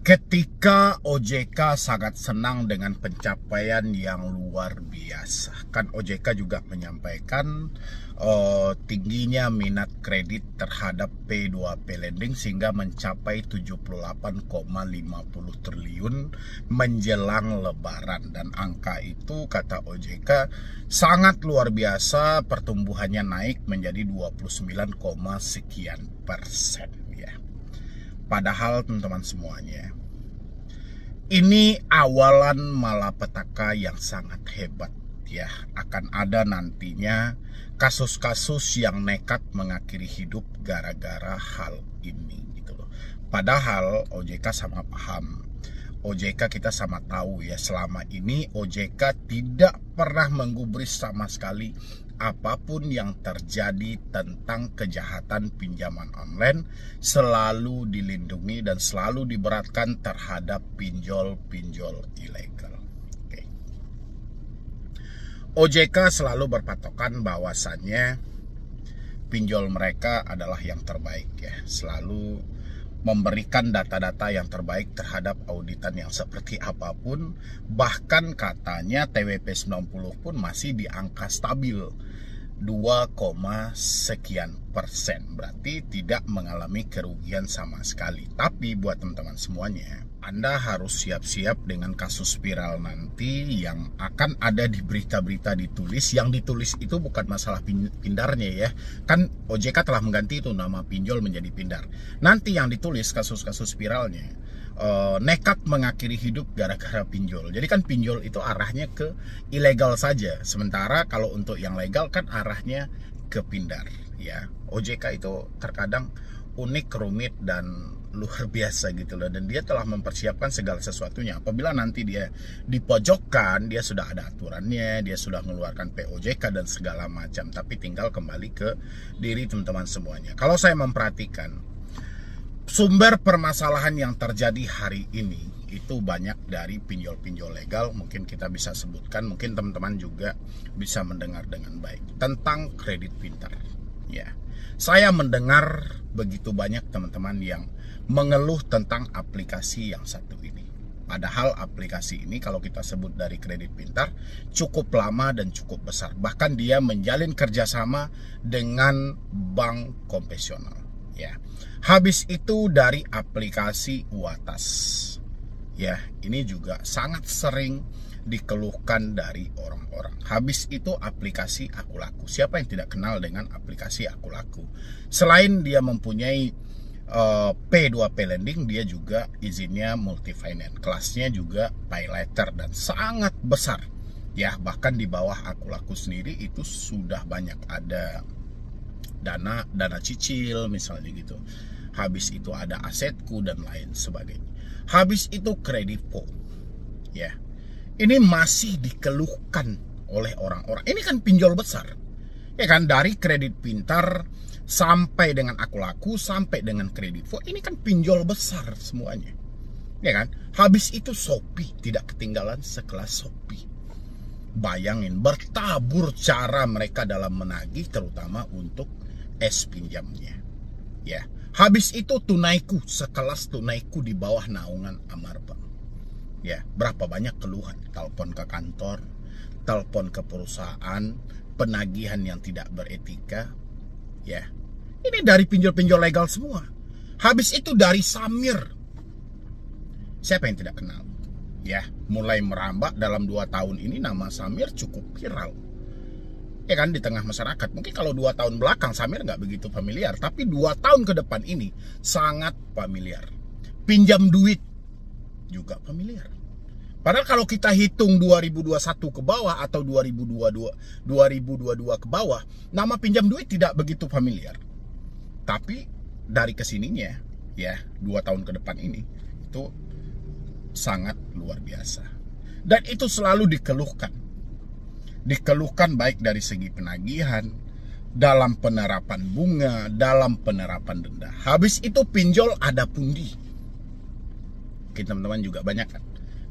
Ketika OJK sangat senang dengan pencapaian yang luar biasa. Kan OJK juga menyampaikan tingginya minat kredit terhadap P2P lending sehingga mencapai 78,50 triliun menjelang lebaran. Dan angka itu kata OJK sangat luar biasa, pertumbuhannya naik menjadi 29, sekian persen ya. Padahal teman-teman semuanya, ini awalan malapetaka yang sangat hebat ya. Akan ada nantinya kasus-kasus yang nekat mengakhiri hidup gara-gara hal ini gitu loh. Padahal OJK sama paham. OJK kita sama tahu ya, selama ini OJK tidak pernah menggubris sama sekali apapun yang terjadi tentang kejahatan pinjaman online, selalu dilindungi dan selalu diberatkan terhadap pinjol-pinjol ilegal. Oke. OJK selalu berpatokan bahwasannya pinjol mereka adalah yang terbaik ya, selalu memberikan data-data yang terbaik terhadap auditan yang seperti apapun. Bahkan katanya TWP 90 pun masih di angka stabil 2, sekian persen. Berarti tidak mengalami kerugian sama sekali. Tapi buat teman-teman semuanya, Anda harus siap-siap dengan kasus viral nanti yang akan ada di berita-berita ditulis. Yang ditulis itu bukan masalah pindarnya ya. Kan OJK telah mengganti itu nama pinjol menjadi pindar. Nanti yang ditulis kasus-kasus viralnya nekat mengakhiri hidup gara-gara pinjol. Jadi kan pinjol itu arahnya ke ilegal saja. Sementara kalau untuk yang legal kan arahnya ke pindar ya. OJK itu terkadang unik, rumit, dan luar biasa gitu loh. Dan dia telah mempersiapkan segala sesuatunya. Apabila nanti dia dipojokkan, dia sudah ada aturannya, dia sudah mengeluarkan POJK dan segala macam. Tapi tinggal kembali ke diri teman-teman semuanya. Kalau saya memperhatikan sumber permasalahan yang terjadi hari ini itu banyak dari pinjol-pinjol legal. Mungkin kita bisa sebutkan, mungkin teman-teman juga bisa mendengar dengan baik tentang kredit pintar ya. Saya mendengar begitu banyak teman-teman yang mengeluh tentang aplikasi yang satu ini. Padahal aplikasi ini kalau kita sebut dari kredit pintar cukup lama dan cukup besar. Bahkan dia menjalin kerjasama dengan bank konvensional ya. Habis itu dari aplikasi Uatas ya, ini juga sangat sering dikeluhkan dari orang-orang. Habis itu aplikasi Akulaku. Siapa yang tidak kenal dengan aplikasi Akulaku? Selain dia mempunyai P2P lending, dia juga izinnya multi finance, kelasnya juga pay later dan sangat besar ya. Bahkan di bawah Akulaku sendiri itu sudah banyak ada dana cicil misalnya gitu. Habis itu ada Asetku dan lain sebagainya. Habis itu Kredivo ya. Ini masih dikeluhkan oleh orang-orang. Ini kan pinjol besar ya kan, dari kredit pintar sampai dengan Akulaku sampai dengan Kredivo, ini kan pinjol besar semuanya ya kan. Habis itu Shopee, tidak ketinggalan sekelas Shopee. Bayangin bertabur cara mereka dalam menagih, terutama untuk pinjamnya ya. Habis itu Tunaiku, sekelas Tunaiku di bawah naungan Amarbank ya. Berapa banyak keluhan, telepon ke kantor, telepon ke perusahaan, penagihan yang tidak beretika ya. Ini dari pinjol-pinjol legal semua. Habis itu dari Samir. Siapa yang tidak kenal ya. Mulai merambah dalam 2 tahun ini, nama Samir cukup viral ya kan di tengah masyarakat. Mungkin kalau 2 tahun belakang Samir nggak begitu familiar, tapi 2 tahun ke depan ini sangat familiar. Pinjam duit juga familiar. Padahal kalau kita hitung 2021 ke bawah atau 2022 ke bawah, nama pinjam duit tidak begitu familiar. Tapi dari kesininya ya, 2 tahun ke depan ini itu sangat luar biasa. Dan itu selalu dikeluhkan baik dari segi penagihan, dalam penerapan bunga, dalam penerapan denda. Habis itu pinjol ada pundi. Kita teman-teman juga banyak kan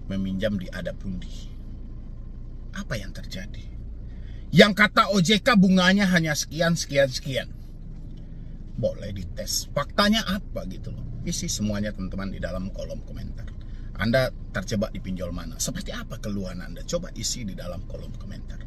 meminjam di ada pundi. Apa yang terjadi? Yang kata OJK bunganya hanya sekian. boleh dites. Faktanya apa gitu loh. Isi semuanya teman-teman di dalam kolom komentar. Anda terjebak di pinjol mana? Seperti apa keluhan Anda? Coba isi di dalam kolom komentar.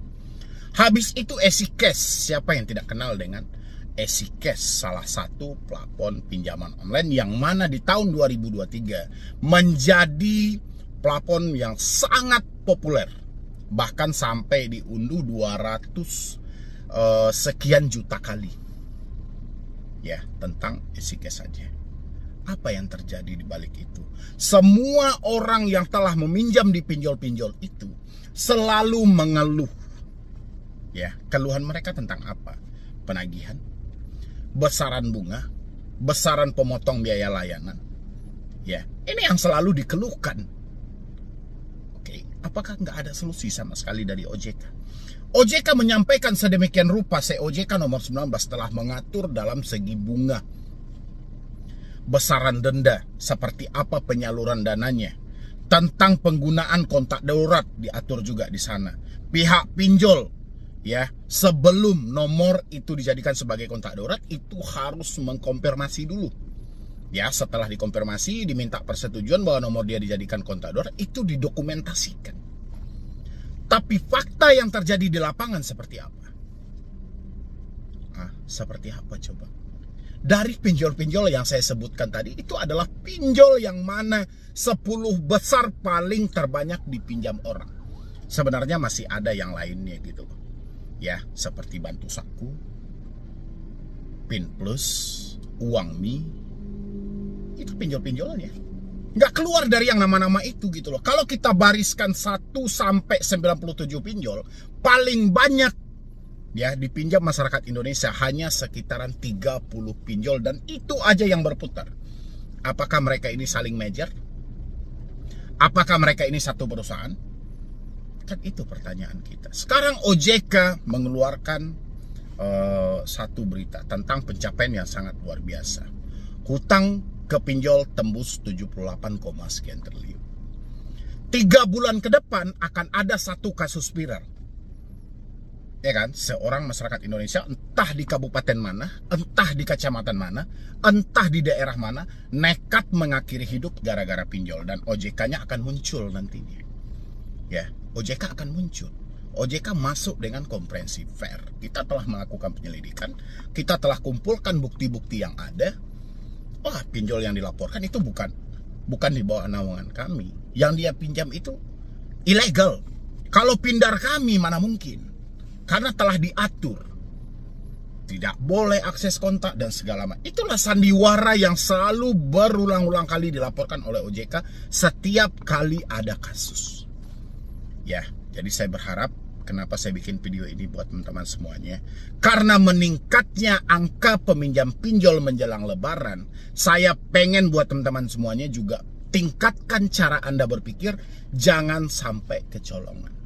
Habis itu EasyCash. Siapa yang tidak kenal dengan EasyCash? Salah satu plafon pinjaman online yang mana di tahun 2023 menjadi plafon yang sangat populer. Bahkan sampai diunduh 200 sekian juta kali. Ya, tentang EasyCash saja. Apa yang terjadi di balik itu? Semua orang yang telah meminjam di pinjol-pinjol itu selalu mengeluh. Ya, keluhan mereka tentang apa? Penagihan, besaran bunga, besaran pemotong biaya layanan. Ya, ini yang selalu dikeluhkan. Oke, apakah nggak ada solusi sama sekali dari OJK? OJK menyampaikan sedemikian rupa. OJK nomor 19 telah mengatur dalam segi bunga, besaran denda, seperti apa penyaluran dananya, tentang penggunaan kontak darurat diatur juga di sana. Pihak pinjol, ya, sebelum nomor itu dijadikan sebagai kontak darurat itu harus mengkonfirmasi dulu. Ya, setelah dikonfirmasi diminta persetujuan bahwa nomor dia dijadikan kontak darurat, itu didokumentasikan. Tapi fakta yang terjadi di lapangan seperti apa? Seperti apa coba? Dari pinjol-pinjol yang saya sebutkan tadi, itu adalah pinjol yang mana 10 besar paling terbanyak dipinjam orang. Sebenarnya masih ada yang lainnya gitu. Ya, seperti Bantu Saku, Pin Plus, Uang Mi. Itu pinjol-pinjolannya. Nggak keluar dari yang nama-nama itu gitu loh. Kalau kita bariskan 1 sampai 97 pinjol, paling banyak ya dipinjam masyarakat Indonesia hanya sekitaran 30 pinjol, dan itu aja yang berputar. Apakah mereka ini saling merger? Apakah mereka ini satu perusahaan? Kan itu pertanyaan kita. Sekarang OJK mengeluarkan satu berita tentang pencapaian yang sangat luar biasa. Hutang ke pinjol tembus 78, sekian triliun. 3 bulan ke depan akan ada satu kasus viral. Ya kan, seorang masyarakat Indonesia entah di kabupaten mana, entah di kecamatan mana, entah di daerah mana, nekat mengakhiri hidup gara-gara pinjol, dan OJK-nya akan muncul nantinya. Ya, OJK akan muncul. OJK masuk dengan komprehensif fair. Kita telah melakukan penyelidikan, kita telah kumpulkan bukti-bukti yang ada. Wah, pinjol yang dilaporkan itu bukan di bawah naungan kami. Yang dia pinjam itu ilegal. Kalau pindar kami mana mungkin? Karena telah diatur. Tidak boleh akses kontak dan segala macam. Itulah sandiwara yang selalu berulang-ulang kali dilaporkan oleh OJK setiap kali ada kasus. Ya, jadi saya berharap, kenapa saya bikin video ini buat teman-teman semuanya, karena meningkatnya angka peminjam pinjol menjelang Lebaran, saya pengen buat teman-teman semuanya juga tingkatkan cara Anda berpikir, jangan sampai kecolongan.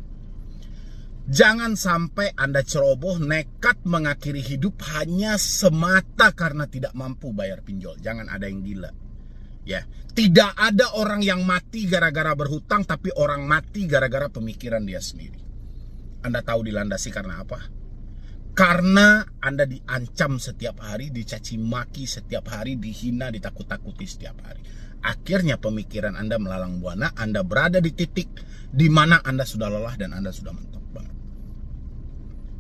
Jangan sampai Anda ceroboh nekat mengakhiri hidup hanya semata karena tidak mampu bayar pinjol. Jangan ada yang gila. Ya, tidak ada orang yang mati gara-gara berhutang, tapi orang mati gara-gara pemikiran dia sendiri. Anda tahu dilandasi karena apa? Karena Anda diancam setiap hari, dicaci maki setiap hari, dihina, ditakut-takuti setiap hari. Akhirnya pemikiran Anda melalang buana, Anda berada di titik di mana Anda sudah lelah dan Anda sudah mentok banget.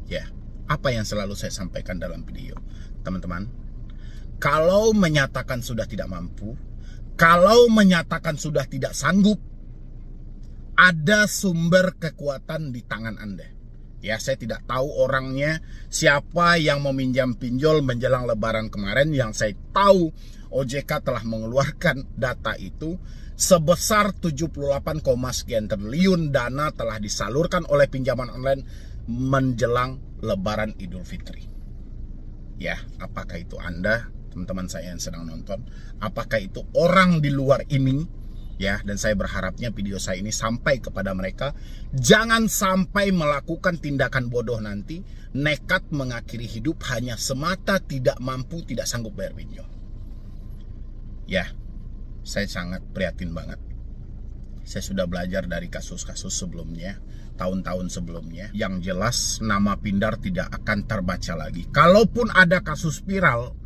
Ya, apa yang selalu saya sampaikan dalam video, teman-teman, kalau menyatakan sudah tidak mampu, kalau menyatakan sudah tidak sanggup, ada sumber kekuatan di tangan Anda. Ya, saya tidak tahu orangnya siapa yang meminjam pinjol menjelang Lebaran kemarin. Yang saya tahu OJK telah mengeluarkan data itu sebesar 78, sekian triliun dana telah disalurkan oleh pinjaman online menjelang Lebaran Idul Fitri. Ya, apakah itu Anda, teman-teman saya yang sedang nonton? Apakah itu orang di luar ini? Ya, dan saya berharapnya video saya ini sampai kepada mereka. Jangan sampai melakukan tindakan bodoh nanti, nekat mengakhiri hidup hanya semata tidak mampu, tidak sanggup bayar pinjol. Ya, saya sangat prihatin banget. Saya sudah belajar dari kasus-kasus sebelumnya, tahun-tahun sebelumnya. Yang jelas nama pindar tidak akan terbaca lagi. Kalaupun ada kasus viral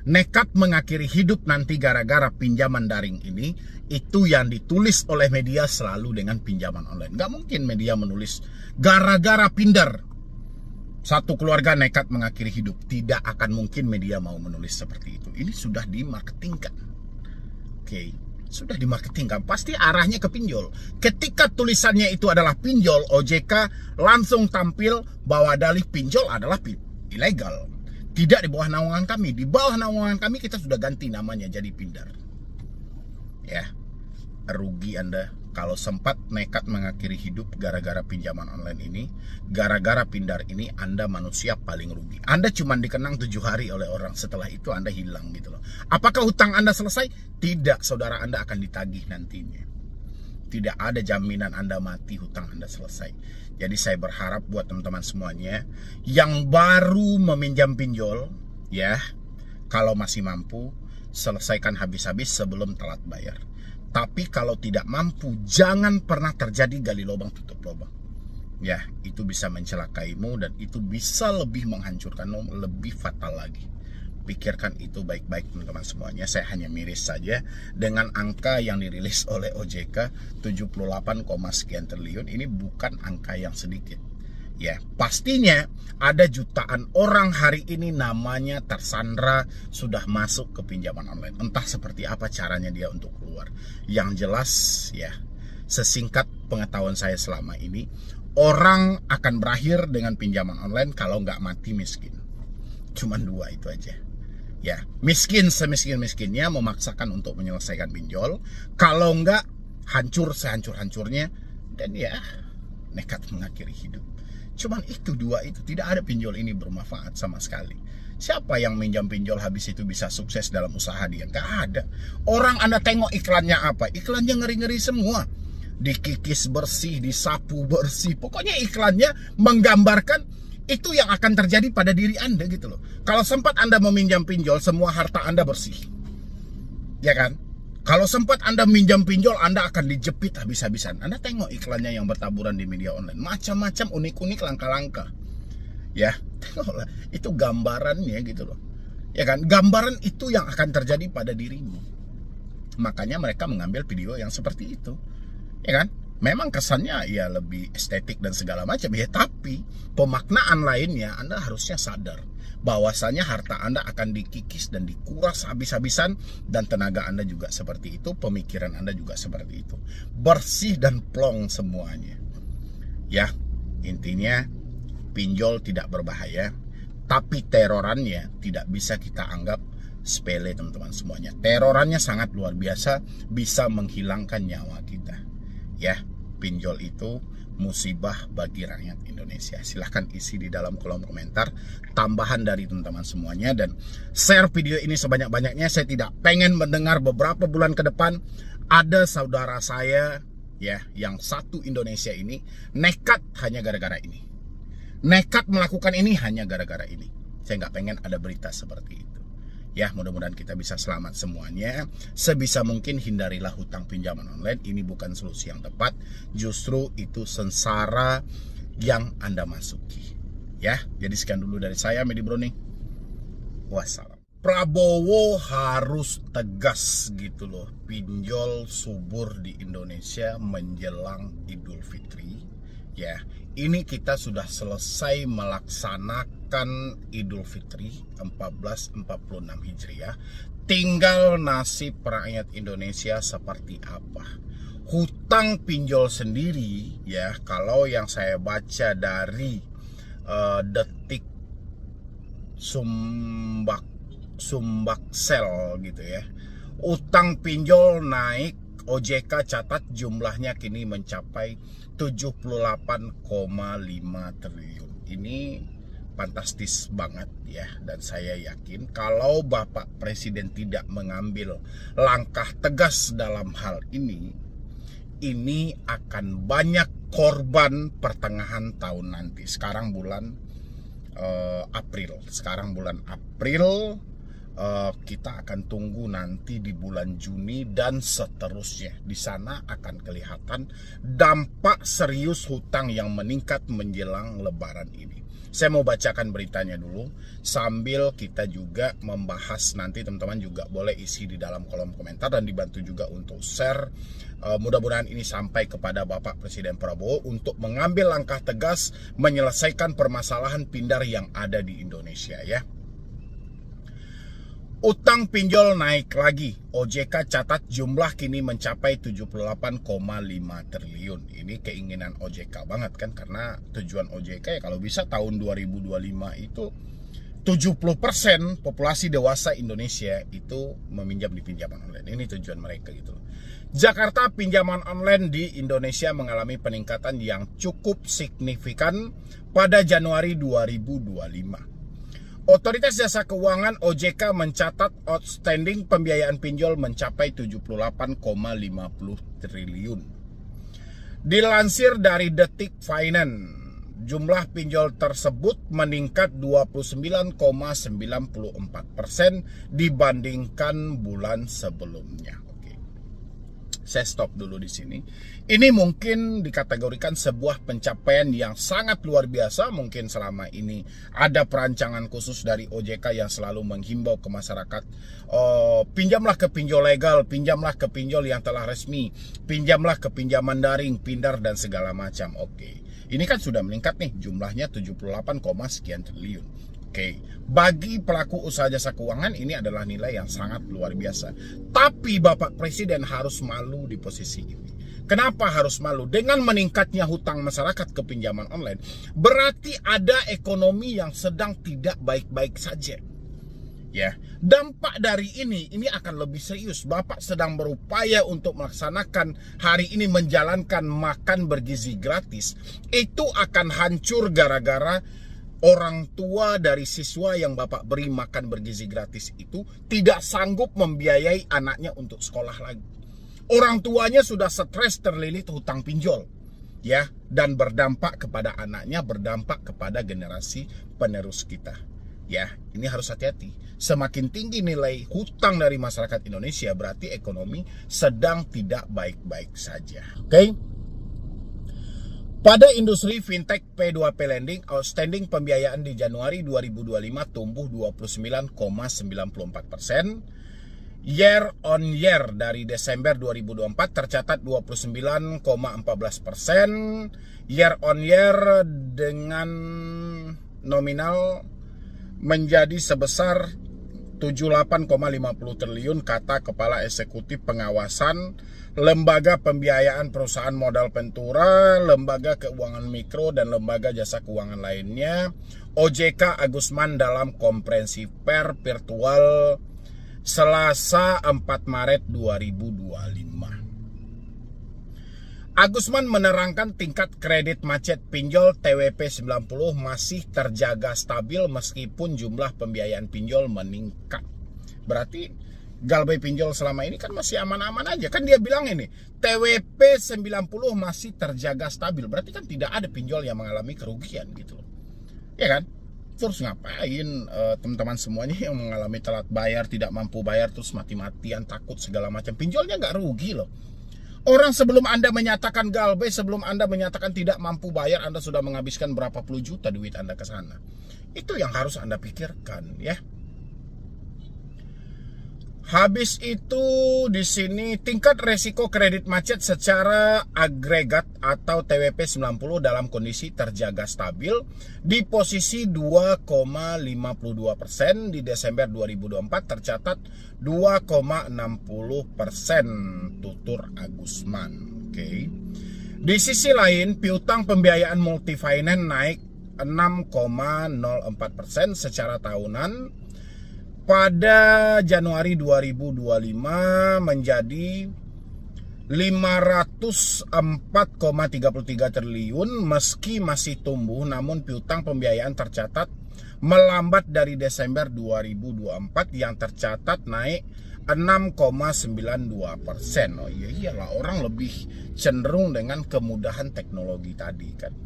nekat mengakhiri hidup nanti gara-gara pinjaman daring ini, itu yang ditulis oleh media selalu dengan pinjaman online. Gak mungkin media menulis gara-gara Pinder satu keluarga nekat mengakhiri hidup. Tidak akan mungkin media mau menulis seperti itu. Ini sudah dimarketingkan. Oke, sudah dimarketingkan. Pasti arahnya ke pinjol. Ketika tulisannya itu adalah pinjol, OJK langsung tampil bahwa dalih pinjol adalah ilegal. Tidak di bawah naungan kami. Di bawah naungan kami kita sudah ganti namanya jadi Pinder. Ya, rugi Anda kalau sempat nekat mengakhiri hidup gara-gara pinjaman online ini. Gara-gara Pinder ini Anda manusia paling rugi. Anda cuma dikenang 7 hari oleh orang, setelah itu Anda hilang gitu loh. Apakah hutang Anda selesai? Tidak, saudara Anda akan ditagih nantinya. Tidak ada jaminan Anda mati, hutang Anda selesai. Jadi saya berharap buat teman-teman semuanya yang baru meminjam pinjol, ya, kalau masih mampu, selesaikan habis-habis sebelum telat bayar. Tapi kalau tidak mampu, jangan pernah terjadi gali lubang tutup lubang. Ya, itu bisa mencelakaimu dan itu bisa lebih menghancurkanmu, lebih fatal lagi. Pikirkan itu baik-baik teman-teman semuanya. Saya hanya miris saja dengan angka yang dirilis oleh OJK 78, sekian triliun. Ini bukan angka yang sedikit. Ya, pastinya ada jutaan orang hari ini namanya tersandra sudah masuk ke pinjaman online. Entah seperti apa caranya dia untuk keluar. Yang jelas ya, sesingkat pengetahuan saya selama ini, orang akan berakhir dengan pinjaman online kalau nggak mati miskin. Cuman 2 itu aja. Ya, miskin semiskin-miskinnya memaksakan untuk menyelesaikan pinjol. Kalau nggak, hancur sehancur-hancurnya. Dan ya, nekat mengakhiri hidup. Cuman itu 2 itu, tidak ada pinjol ini bermanfaat sama sekali. Siapa yang minjam pinjol habis itu bisa sukses dalam usaha dia? Nggak ada. Orang Anda tengok iklannya apa? Iklannya ngeri-ngeri semua. Dikikis bersih, disapu bersih. Pokoknya iklannya menggambarkan itu yang akan terjadi pada diri Anda gitu loh. Kalau sempat Anda meminjam pinjol, semua harta Anda bersih. Ya kan? Kalau sempat Anda minjam pinjol, Anda akan dijepit habis-habisan. Anda tengok iklannya yang bertaburan di media online. Macam-macam, unik-unik, langka-langka. Ya, tengoklah. Itu gambarannya gitu loh. Ya kan? Gambaran itu yang akan terjadi pada dirimu. Makanya mereka mengambil video yang seperti itu. Ya kan? Memang kesannya ya lebih estetik dan segala macam. Ya, tapi pemaknaan lainnya Anda harusnya sadar bahwasanya harta Anda akan dikikis dan dikuras habis-habisan, dan tenaga Anda juga seperti itu, pemikiran Anda juga seperti itu. Bersih dan plong semuanya. Ya, intinya pinjol tidak berbahaya, tapi terorannya tidak bisa kita anggap sepele teman-teman semuanya. Terorannya sangat luar biasa, bisa menghilangkan nyawa kita. Ya, pinjol itu musibah bagi rakyat Indonesia. Silahkan isi di dalam kolom komentar tambahan dari teman-teman semuanya, dan share video ini sebanyak-banyaknya. Saya tidak pengen mendengar beberapa bulan ke depan ada saudara saya ya yang satu Indonesia ini nekat hanya gara-gara ini, nekat melakukan ini hanya gara-gara ini. Saya nggak pengen ada berita seperti itu. Ya, mudah-mudahan kita bisa selamat semuanya. Sebisa mungkin hindarilah hutang pinjaman online. Ini bukan solusi yang tepat. Justru itu sengsara yang Anda masuki. Ya, jadi sekian dulu dari saya, Medi Browning. Wassalam. Prabowo harus tegas gitu loh. Pinjol subur di Indonesia menjelang Idul Fitri. Ya, ini kita sudah selesai melaksanakan Idul Fitri 1446 Hijriah. Tinggal nasib rakyat Indonesia seperti apa. Hutang pinjol sendiri ya, kalau yang saya baca dari Detik Sumbaksel gitu ya, utang pinjol naik. OJK catat jumlahnya kini mencapai 78,5 triliun. Ini fantastis banget ya, dan saya yakin kalau Bapak Presiden tidak mengambil langkah tegas dalam hal ini akan banyak korban pertengahan tahun nanti. Sekarang bulan April. kita akan tunggu nanti di bulan Juni dan seterusnya. Di sana akan kelihatan dampak serius hutang yang meningkat menjelang Lebaran ini. Saya mau bacakan beritanya dulu sambil kita juga membahas. Nanti teman-teman juga boleh isi di dalam kolom komentar dan dibantu juga untuk share. Mudah-mudahan ini sampai kepada Bapak Presiden Prabowo untuk mengambil langkah tegas menyelesaikan permasalahan pindar yang ada di Indonesia ya. Utang pinjol naik lagi. OJK catat jumlah kini mencapai 78,5 triliun. Ini keinginan OJK banget kan, karena tujuan OJK ya kalau bisa tahun 2025 itu 70% populasi dewasa Indonesia itu meminjam di pinjaman online. Ini tujuan mereka gitu. Jakarta, pinjaman online di Indonesia mengalami peningkatan yang cukup signifikan pada Januari 2025. Otoritas Jasa Keuangan OJK mencatat outstanding pembiayaan pinjol mencapai 78,50 triliun. Dilansir dari Detik Finance, jumlah pinjol tersebut meningkat 29,94% dibandingkan bulan sebelumnya. Saya stop dulu di sini. Ini mungkin dikategorikan sebuah pencapaian yang sangat luar biasa. Mungkin selama ini ada perancangan khusus dari OJK yang selalu menghimbau ke masyarakat, pinjamlah ke pinjol legal, pinjamlah ke pinjol yang telah resmi, pinjamlah ke pinjaman daring, pindar dan segala macam. Oke. Ini kan sudah meningkat nih, jumlahnya 78, sekian triliun. Oke, bagi pelaku usaha jasa keuangan ini adalah nilai yang sangat luar biasa. Tapi Bapak Presiden harus malu di posisi ini. Kenapa harus malu? Dengan meningkatnya hutang masyarakat ke pinjaman online, berarti ada ekonomi yang sedang tidak baik-baik saja. Ya, dampak dari ini akan lebih serius. Bapak sedang berupaya untuk melaksanakan hari ini menjalankan makan bergizi gratis. Itu akan hancur gara-gara orang tua dari siswa yang Bapak beri makan bergizi gratis itu tidak sanggup membiayai anaknya untuk sekolah lagi. Orang tuanya sudah stres terlilit hutang pinjol, ya, dan berdampak kepada anaknya, berdampak kepada generasi penerus kita. Ya, ini harus hati-hati. Semakin tinggi nilai hutang dari masyarakat Indonesia, berarti ekonomi sedang tidak baik-baik saja. Oke? Pada industri fintech P2P lending, outstanding pembiayaan di Januari 2025 tumbuh 29,94%. Year on year dari Desember 2024 tercatat 29,14%. Year on year dengan nominal menjadi sebesar 78,50 triliun, kata Kepala Eksekutif Pengawasan Lembaga Pembiayaan Perusahaan Modal Ventura, Lembaga Keuangan Mikro, dan Lembaga Jasa Keuangan lainnya, OJK Agusman dalam konferensi pers virtual Selasa 4 Maret 2025. Agusman menerangkan tingkat kredit macet pinjol TWP 90 masih terjaga stabil meskipun jumlah pembiayaan pinjol meningkat. Berarti Galbay pinjol selama ini kan masih aman-aman aja. Kan dia bilang ini, TWP 90 masih terjaga stabil. Berarti kan tidak ada pinjol yang mengalami kerugian gitu. Ya kan? Terus ngapain teman-teman semuanya yang mengalami telat bayar, tidak mampu bayar, terus mati-matian, takut segala macam. Pinjolnya nggak rugi loh. Orang sebelum Anda menyatakan Galbay, sebelum Anda menyatakan tidak mampu bayar, Anda sudah menghabiskan berapa puluh juta duit Anda ke sana. Itu yang harus Anda pikirkan ya. Habis itu di sini tingkat resiko kredit macet secara agregat atau TWP 90 dalam kondisi terjaga stabil di posisi 2,52%. Di Desember 2024 tercatat 2,60%, tutur Agusman. Oke. Di sisi lain, piutang pembiayaan multifinance naik 6,04% secara tahunan. Pada Januari 2025 menjadi 504,33 triliun. Meski masih tumbuh, namun piutang pembiayaan tercatat melambat dari Desember 2024 yang tercatat naik 6,92%. Oh iya, iyalah, orang lebih cenderung dengan kemudahan teknologi tadi kan.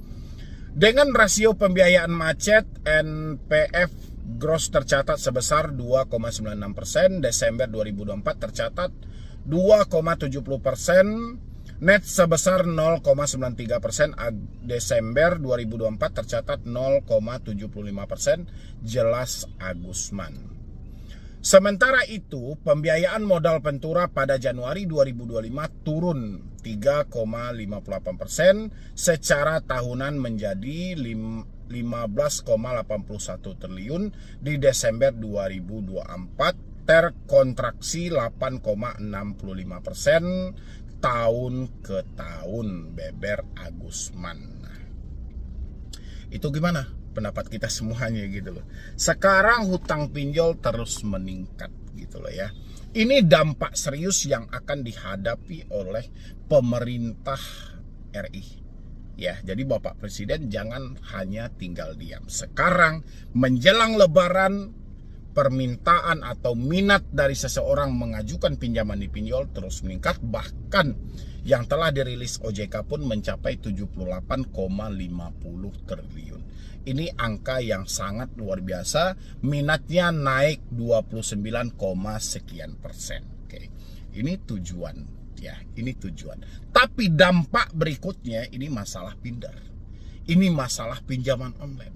Dengan rasio pembiayaan macet NPF gross tercatat sebesar 2,96%, Desember 2024 tercatat 2,70%, net sebesar 0,93%, Desember 2024 tercatat 0,75%, jelas Agusman. Sementara itu, pembiayaan modal Ventura pada Januari 2025 turun 3,58% secara tahunan menjadi 15,81 triliun di Desember 2024, terkontraksi 8,65% tahun ke tahun, beber Agusman. Itu gimana pendapat kita semuanya gitu loh. Sekarang hutang pinjol terus meningkat gitu loh ya. Ini dampak serius yang akan dihadapi oleh pemerintah RI. Ya, jadi Bapak Presiden jangan hanya tinggal diam. Sekarang menjelang Lebaran, permintaan atau minat dari seseorang mengajukan pinjaman di pinjol terus meningkat. Bahkan yang telah dirilis OJK pun mencapai 78,50 triliun. Ini angka yang sangat luar biasa. Minatnya naik 29, sekian persen. Oke. Ini tujuan ya, ini tujuan. Tapi dampak berikutnya ini masalah pindar. Ini masalah pinjaman online.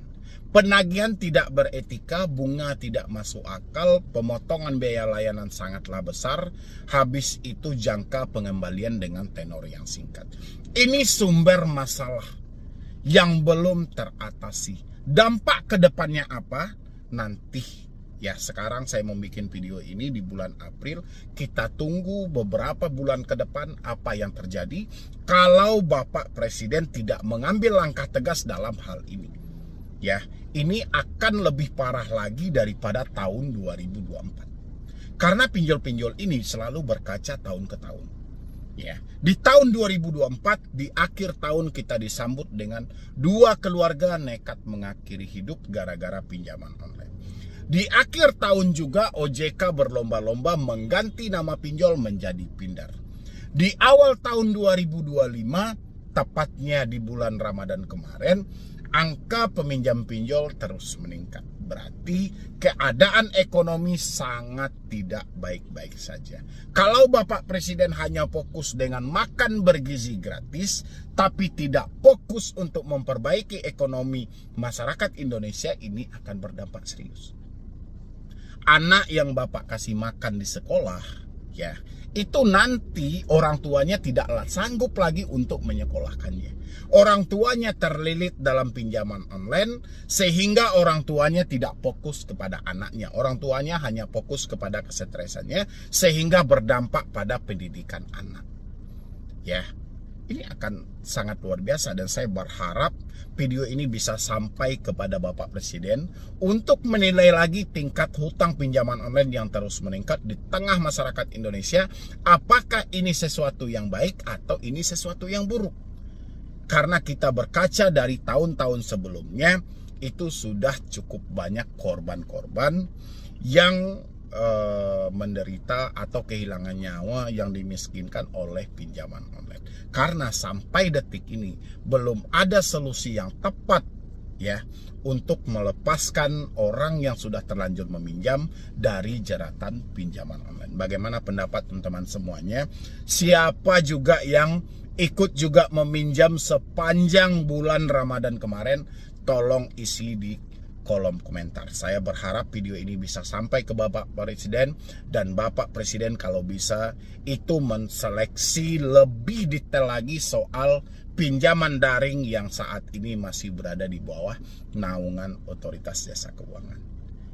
Penagihan tidak beretika, bunga tidak masuk akal, pemotongan biaya layanan sangatlah besar, habis itu jangka pengembalian dengan tenor yang singkat. Ini sumber masalah yang belum teratasi. Dampak kedepannya apa? Nanti ya, sekarang saya mau bikin video ini di bulan April. Kita tunggu beberapa bulan ke depan apa yang terjadi kalau Bapak Presiden tidak mengambil langkah tegas dalam hal ini. Ya, ini akan lebih parah lagi daripada tahun 2024. Karena pinjol-pinjol ini selalu berkaca tahun ke tahun. Ya, di tahun 2024 di akhir tahun kita disambut dengan 2 keluarga nekat mengakhiri hidup gara-gara pinjaman online. Di akhir tahun juga OJK berlomba-lomba mengganti nama pinjol menjadi pindar. Di awal tahun 2025, tepatnya di bulan Ramadan kemarin, angka peminjam pinjol terus meningkat. Berarti keadaan ekonomi sangat tidak baik-baik saja. Kalau Bapak Presiden hanya fokus dengan makan bergizi gratis, tapi tidak fokus untuk memperbaiki ekonomi masyarakat Indonesia, ini akan berdampak serius. Anak yang Bapak kasih makan di sekolah, ya, itu nanti orang tuanya tidak sanggup lagi untuk menyekolahkannya. Orang tuanya terlilit dalam pinjaman online sehingga orang tuanya tidak fokus kepada anaknya. Orang tuanya hanya fokus kepada kesetresannya sehingga berdampak pada pendidikan anak. Ya, ini akan sangat luar biasa dan saya berharap video ini bisa sampai kepada Bapak Presiden untuk menilai lagi tingkat hutang pinjaman online yang terus meningkat di tengah masyarakat Indonesia. Apakah ini sesuatu yang baik atau ini sesuatu yang buruk? Karena kita berkaca dari tahun-tahun sebelumnya, itu sudah cukup banyak korban-korban yang menderita atau kehilangan nyawa yang dimiskinkan oleh pinjaman online. Karena sampai detik ini belum ada solusi yang tepat ya untuk melepaskan orang yang sudah terlanjur meminjam dari jeratan pinjaman online. Bagaimana pendapat teman-teman semuanya? Siapa juga yang ikut juga meminjam sepanjang bulan Ramadan kemarin? Tolong isi di kolom komentar. Saya berharap video ini bisa sampai ke Bapak Presiden, dan Bapak Presiden kalau bisa itu menseleksi lebih detail lagi soal pinjaman daring yang saat ini masih berada di bawah naungan Otoritas Jasa Keuangan.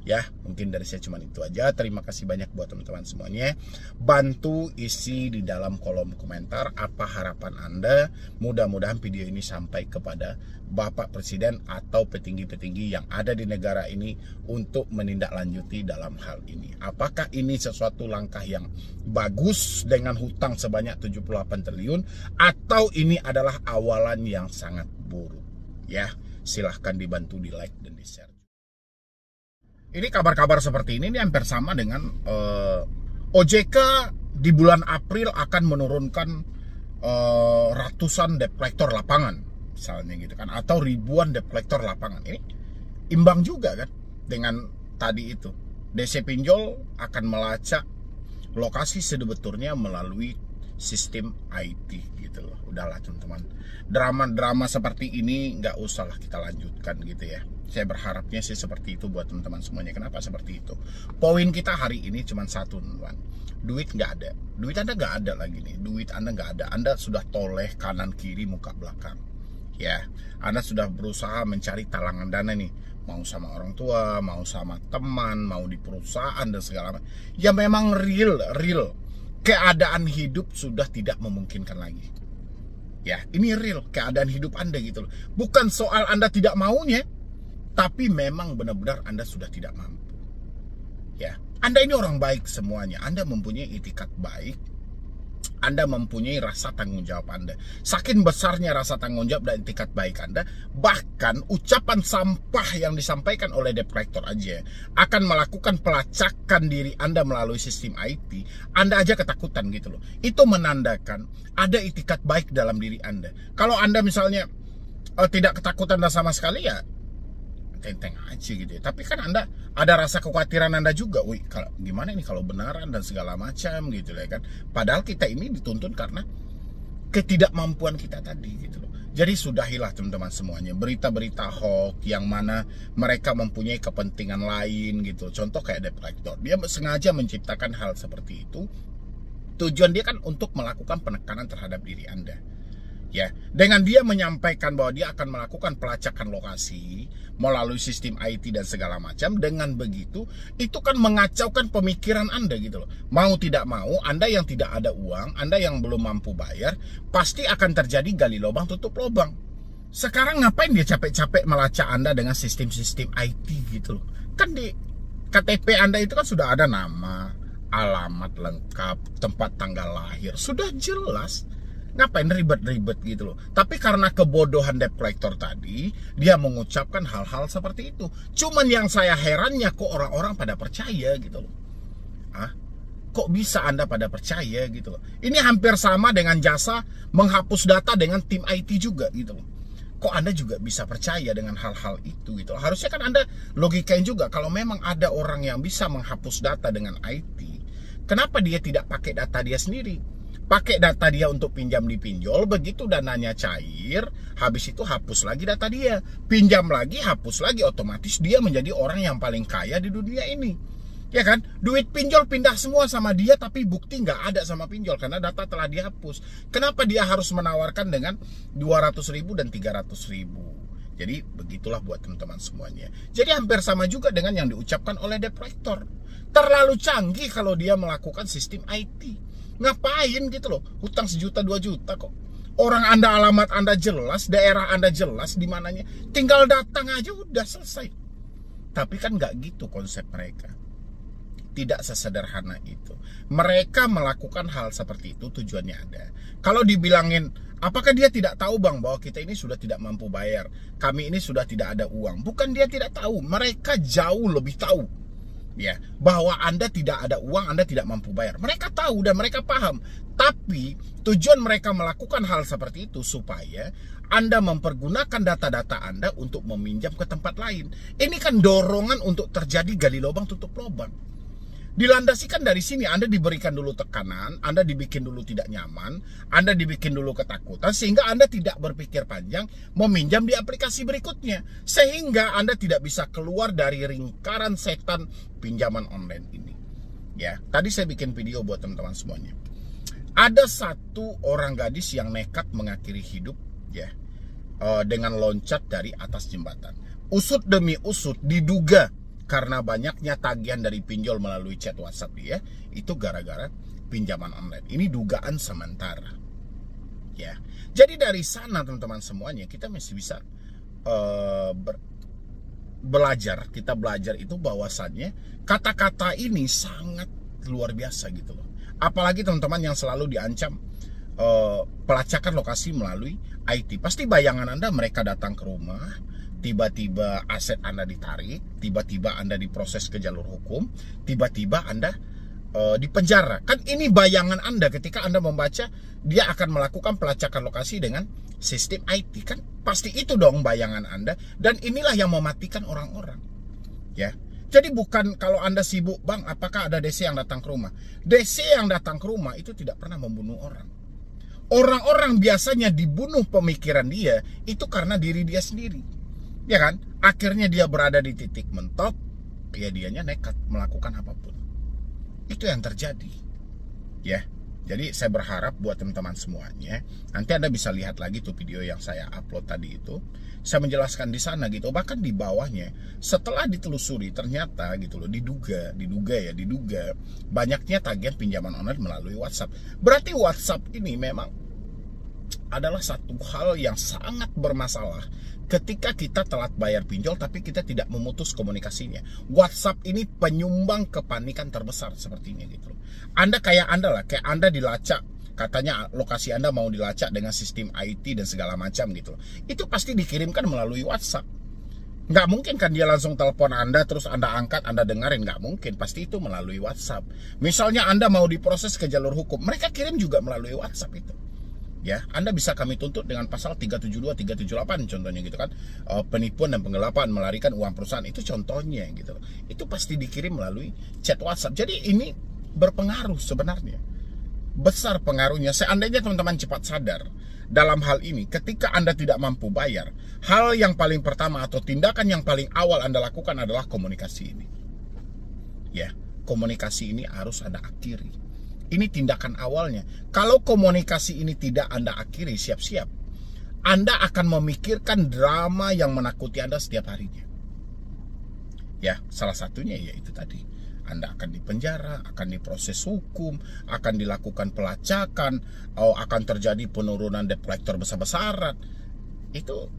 Ya, mungkin dari saya cuma itu aja. Terima kasih banyak buat teman-teman semuanya. Bantu isi di dalam kolom komentar apa harapan Anda. Mudah-mudahan video ini sampai kepada Bapak Presiden atau petinggi-petinggi yang ada di negara ini untuk menindaklanjuti dalam hal ini. Apakah ini sesuatu langkah yang bagus dengan hutang sebanyak 78 triliun atau ini adalah awalan yang sangat buruk? Ya, silahkan dibantu di like dan di share. Ini kabar-kabar seperti ini hampir sama dengan OJK di bulan April akan menurunkan ratusan debt collector lapangan, misalnya gitu kan, atau ribuan debt collector lapangan. Ini imbang juga kan dengan tadi itu, DC pinjol akan melacak lokasi sebetulnya melalui sistem IT gitu loh. Udahlah teman-teman, drama-drama seperti ini nggak usah lah kita lanjutkan gitu ya. Saya berharapnya sih seperti itu buat teman-teman semuanya. Kenapa seperti itu? Poin kita hari ini cuma satu, teman. Duit nggak ada. Duit Anda nggak ada lagi nih. Duit Anda nggak ada. Anda sudah toleh kanan kiri muka belakang. Ya, Anda sudah berusaha mencari talangan dana nih. Mau sama orang tua, mau sama teman, mau di perusahaan dan segala macam. Ya memang real. Keadaan hidup sudah tidak memungkinkan lagi. Ya, ini real keadaan hidup Anda gitu loh. Bukan soal Anda tidak maunya, tapi memang benar-benar Anda sudah tidak mampu. Ya, Anda ini orang baik semuanya. Anda mempunyai itikat baik. Anda mempunyai rasa tanggung jawab Anda. Saking besarnya rasa tanggung jawab dan itikat baik Anda, bahkan ucapan sampah yang disampaikan oleh debt collector aja akan melakukan pelacakan diri Anda melalui sistem IT. Anda aja ketakutan gitu loh. Itu menandakan ada itikat baik dalam diri Anda. Kalau Anda misalnya tidak ketakutan sama sekali, ya tenteng aja gitu ya. Tapi kan Anda ada rasa kekhawatiran Anda juga. Wih, kalau gimana nih kalau benaran dan segala macam gitu ya kan. Padahal kita ini dituntun karena ketidakmampuan kita tadi gitu loh. Jadi sudahilah teman-teman semuanya. Berita-berita hoax yang mana mereka mempunyai kepentingan lain gitu. Contoh kayak debt collector. Dia sengaja menciptakan hal seperti itu. Tujuan dia kan untuk melakukan penekanan terhadap diri Anda. Ya, dengan dia menyampaikan bahwa dia akan melakukan pelacakan lokasi melalui sistem IT dan segala macam, dengan begitu itu kan mengacaukan pemikiran Anda gitu loh. Mau tidak mau, Anda yang tidak ada uang, Anda yang belum mampu bayar, pasti akan terjadi gali lubang tutup lubang. Sekarang ngapain dia capek-capek melacak Anda dengan sistem-sistem IT gitu loh. Kan di KTP Anda itu kan sudah ada nama, alamat lengkap, tempat tanggal lahir, sudah jelas. Ngapain ribet-ribet gitu loh. Tapi karena kebodohan debt collector tadi, dia mengucapkan hal-hal seperti itu. Cuman yang saya herannya kok orang-orang pada percaya gitu loh. Kok bisa Anda pada percaya gitu loh. Ini hampir sama dengan jasa menghapus data dengan tim IT juga gitu loh. Kok Anda juga bisa percaya dengan hal-hal itu gitu loh. Harusnya kan Anda logikain juga, kalau memang ada orang yang bisa menghapus data dengan IT, kenapa dia tidak pakai data dia sendiri? Pakai data dia untuk pinjam di pinjol, begitu dananya cair, habis itu hapus lagi data dia, pinjam lagi, hapus lagi, otomatis dia menjadi orang yang paling kaya di dunia ini. Ya kan? Duit pinjol pindah semua sama dia, tapi bukti nggak ada sama pinjol karena data telah dihapus. Kenapa dia harus menawarkan dengan 200.000 dan 300.000? Jadi begitulah buat teman-teman semuanya. Jadi hampir sama juga dengan yang diucapkan oleh debt collector. Terlalu canggih kalau dia melakukan sistem IT. Ngapain gitu loh, hutang 1 juta 2 juta kok. Orang Anda, alamat Anda jelas, daerah Anda jelas di mananya, tinggal datang aja udah selesai. Tapi kan nggak gitu konsep mereka. Tidak sesederhana itu. Mereka melakukan hal seperti itu tujuannya ada. Kalau dibilangin, apakah dia tidak tahu bang bahwa kita ini sudah tidak mampu bayar, kami ini sudah tidak ada uang? Bukan dia tidak tahu, mereka jauh lebih tahu. Ya, bahwa Anda tidak ada uang, Anda tidak mampu bayar. Mereka tahu dan mereka paham. Tapi tujuan mereka melakukan hal seperti itu supaya Anda mempergunakan data-data Anda untuk meminjam ke tempat lain. Ini kan dorongan untuk terjadi gali lubang tutup lubang. Dilandasikan dari sini, Anda diberikan dulu tekanan, Anda dibikin dulu tidak nyaman, Anda dibikin dulu ketakutan, sehingga Anda tidak berpikir panjang meminjam di aplikasi berikutnya. Sehingga Anda tidak bisa keluar dari lingkaran setan pinjaman online ini. Ya, tadi saya bikin video buat teman-teman semuanya. Ada satu orang gadis yang nekat mengakhiri hidup ya dengan loncat dari atas jembatan. Usut demi usut diduga karena banyaknya tagihan dari pinjol melalui chat WhatsApp dia, itu gara-gara pinjaman online. Ini dugaan sementara. Ya. Jadi dari sana teman-teman semuanya kita masih bisa belajar. Kita belajar itu bahwasannya kata-kata ini sangat luar biasa gitu loh. Apalagi teman-teman yang selalu diancam pelacakan lokasi melalui IT. Pasti bayangan Anda mereka datang ke rumah, tiba-tiba aset Anda ditarik, tiba-tiba Anda diproses ke jalur hukum, tiba-tiba Anda dipenjara. Kan ini bayangan Anda ketika Anda membaca dia akan melakukan pelacakan lokasi dengan sistem IT. Kan pasti itu dong bayangan Anda, dan inilah yang mematikan orang-orang. Ya. Jadi bukan kalau Anda sibuk, Bang, apakah ada DC yang datang ke rumah? DC yang datang ke rumah itu tidak pernah membunuh orang. Orang-orang biasanya dibunuh pemikiran dia itu karena diri dia sendiri. Ya kan? Akhirnya dia berada di titik mentok, ya dianya nekat melakukan apapun. Itu yang terjadi. Ya. Jadi saya berharap buat teman-teman semuanya, nanti Anda bisa lihat lagi tuh video yang saya upload tadi itu. Saya menjelaskan di sana gitu, bahkan di bawahnya setelah ditelusuri ternyata gitu loh, diduga banyaknya tagihan pinjaman online melalui WhatsApp. Berarti WhatsApp ini memang adalah satu hal yang sangat bermasalah ketika kita telat bayar pinjol tapi kita tidak memutus komunikasinya. WhatsApp ini penyumbang kepanikan terbesar sepertinya gitu. Kayak Anda dilacak, katanya lokasi Anda mau dilacak dengan sistem IT dan segala macam gitu. Itu pasti dikirimkan melalui WhatsApp. Nggak mungkin kan dia langsung telepon Anda terus Anda angkat, Anda dengerin, nggak mungkin. Pasti itu melalui WhatsApp. Misalnya Anda mau diproses ke jalur hukum, mereka kirim juga melalui WhatsApp itu. Ya, Anda bisa kami tuntut dengan pasal 372, 378 contohnya gitu kan. Penipuan dan penggelapan, melarikan uang perusahaan, itu contohnya gitu. Itu pasti dikirim melalui chat WhatsApp. Jadi ini berpengaruh sebenarnya. Besar pengaruhnya. Seandainya teman-teman cepat sadar dalam hal ini, ketika Anda tidak mampu bayar, hal yang paling pertama atau tindakan yang paling awal Anda lakukan adalah komunikasi ini. Ya, komunikasi ini harus Anda akhiri. Ini tindakan awalnya. Kalau komunikasi ini tidak Anda akhiri, siap-siap Anda akan memikirkan drama yang menakuti Anda setiap harinya. Ya, salah satunya yaitu tadi, Anda akan dipenjara, akan diproses hukum, akan dilakukan pelacakan, akan terjadi penurunan debt collector besar-besaran. Itu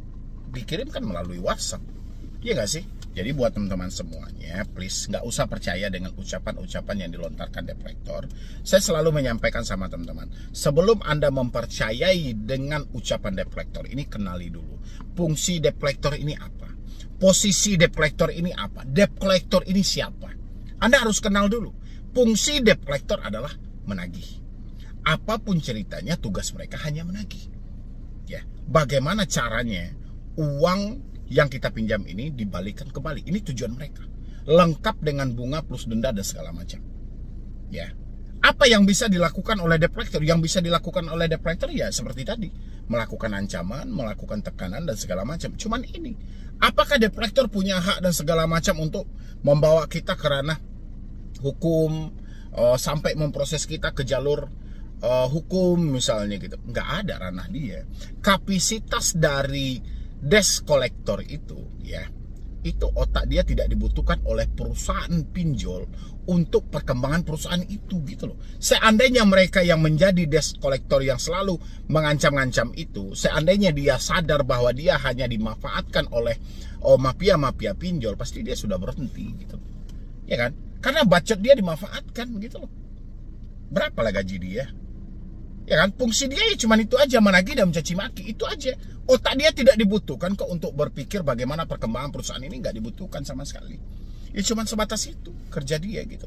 dikirimkan melalui WhatsApp. Iya nggak sih? Jadi buat teman-teman semuanya, please nggak usah percaya dengan ucapan-ucapan yang dilontarkan debt collector. Saya selalu menyampaikan sama teman-teman, sebelum Anda mempercayai dengan ucapan debt collector ini, kenali dulu fungsi debt collector ini apa, posisi debt collector ini apa, debt collector ini siapa. Anda harus kenal dulu. Fungsi debt collector adalah menagih. Apapun ceritanya, tugas mereka hanya menagih. Ya, bagaimana caranya uang yang kita pinjam ini dibalikan kembali. Ini tujuan mereka. Lengkap dengan bunga plus denda dan segala macam. Ya. Apa yang bisa dilakukan oleh debt collector? Yang bisa dilakukan oleh debt collector ya seperti tadi. Melakukan ancaman, melakukan tekanan dan segala macam. Cuman ini, apakah debt collector punya hak dan segala macam untuk membawa kita ke ranah hukum, sampai memproses kita ke jalur hukum misalnya gitu? Nggak ada ranah dia. Kapasitas dari debt collector itu ya, itu otak dia tidak dibutuhkan oleh perusahaan pinjol untuk perkembangan perusahaan itu gitu loh. Seandainya mereka yang menjadi debt collector yang selalu mengancam-ngancam itu, seandainya dia sadar bahwa dia hanya dimanfaatkan oleh mafia-mafia pinjol, pasti dia sudah berhenti gitu. Ya kan? Karena bacot dia dimanfaatkan gitu loh. Berapa lah gaji dia? Ya kan, fungsi dia ya cuma itu aja, menagih dan mencaci maki, itu aja. Otak dia tidak dibutuhkan kok untuk berpikir bagaimana perkembangan perusahaan ini, nggak dibutuhkan sama sekali. Ya cuma sebatas itu kerja dia gitu.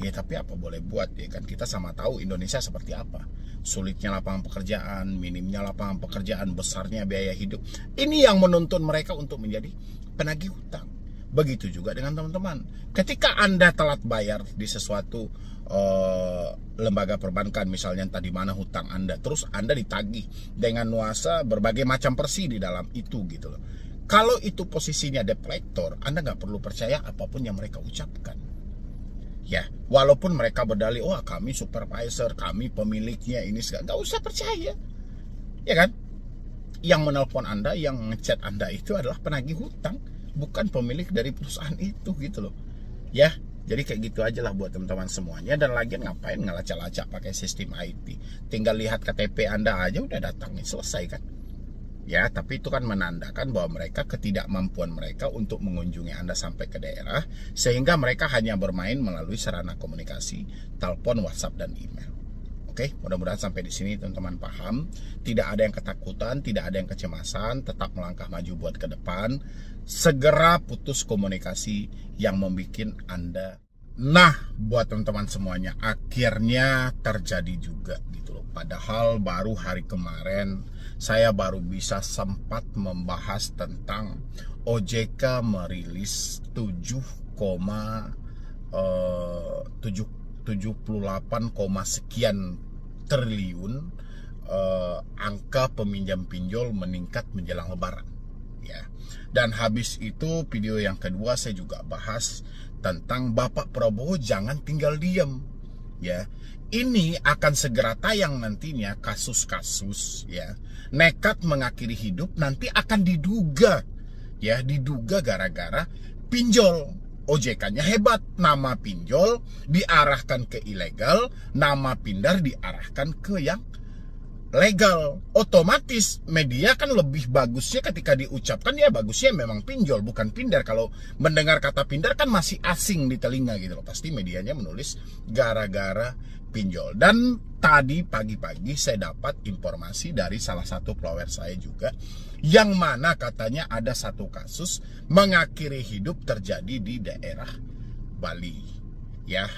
Ya tapi apa boleh buat ya kan, kita sama tahu Indonesia seperti apa. Sulitnya lapangan pekerjaan, minimnya lapangan pekerjaan, besarnya biaya hidup. Ini yang menuntun mereka untuk menjadi penagih hutang. Begitu juga dengan teman-teman. Ketika Anda telat bayar di sesuatu lembaga perbankan misalnya, entah di mana hutang Anda, terus Anda ditagih dengan nuansa berbagai macam persi di dalam itu gitu loh. Kalau itu posisinya debt collector, Anda nggak perlu percaya apapun yang mereka ucapkan. Ya, walaupun mereka berdalih, wah kami supervisor, kami pemiliknya, ini segala, nggak usah percaya. Ya kan? Yang menelpon Anda, yang ngechat Anda itu adalah penagih hutang, bukan pemilik dari perusahaan itu gitu loh. Ya. Jadi kayak gitu aja lah buat teman-teman semuanya. Dan lagian ngapain ngelacak-lacak pakai sistem IT? Tinggal lihat KTP Anda aja udah datangin, selesai kan? Ya, tapi itu kan menandakan bahwa mereka ketidakmampuan mereka untuk mengunjungi Anda sampai ke daerah, sehingga mereka hanya bermain melalui sarana komunikasi, telepon, WhatsApp, dan email. Oke, mudah-mudahan sampai di sini teman-teman paham. Tidak ada yang ketakutan, tidak ada yang kecemasan, tetap melangkah maju buat ke depan. Segera putus komunikasi yang membuat Anda. Nah, buat teman-teman semuanya, akhirnya terjadi juga gitu loh. Padahal baru hari kemarin saya baru bisa sempat membahas tentang OJK merilis 7 sekian triliun. Angka peminjam pinjol meningkat menjelang Lebaran, ya. Dan habis itu video yang kedua saya juga bahas tentang Bapak Prabowo jangan tinggal diam, ya. Ini akan segera tayang nantinya kasus-kasus, ya, nekat mengakhiri hidup nanti akan diduga, ya, diduga gara-gara pinjol. OJK-nya hebat, nama pinjol diarahkan ke ilegal, nama pindar diarahkan ke yang legal. Otomatis media kan lebih bagusnya ketika diucapkan ya bagusnya memang pinjol bukan pindar. Kalau mendengar kata pindar kan masih asing di telinga gitu loh. Pasti medianya menulis gara-gara pinjol. Dan tadi pagi-pagi saya dapat informasi dari salah satu follower saya juga, yang mana katanya ada satu kasus mengakhiri hidup terjadi di daerah Bali, ya.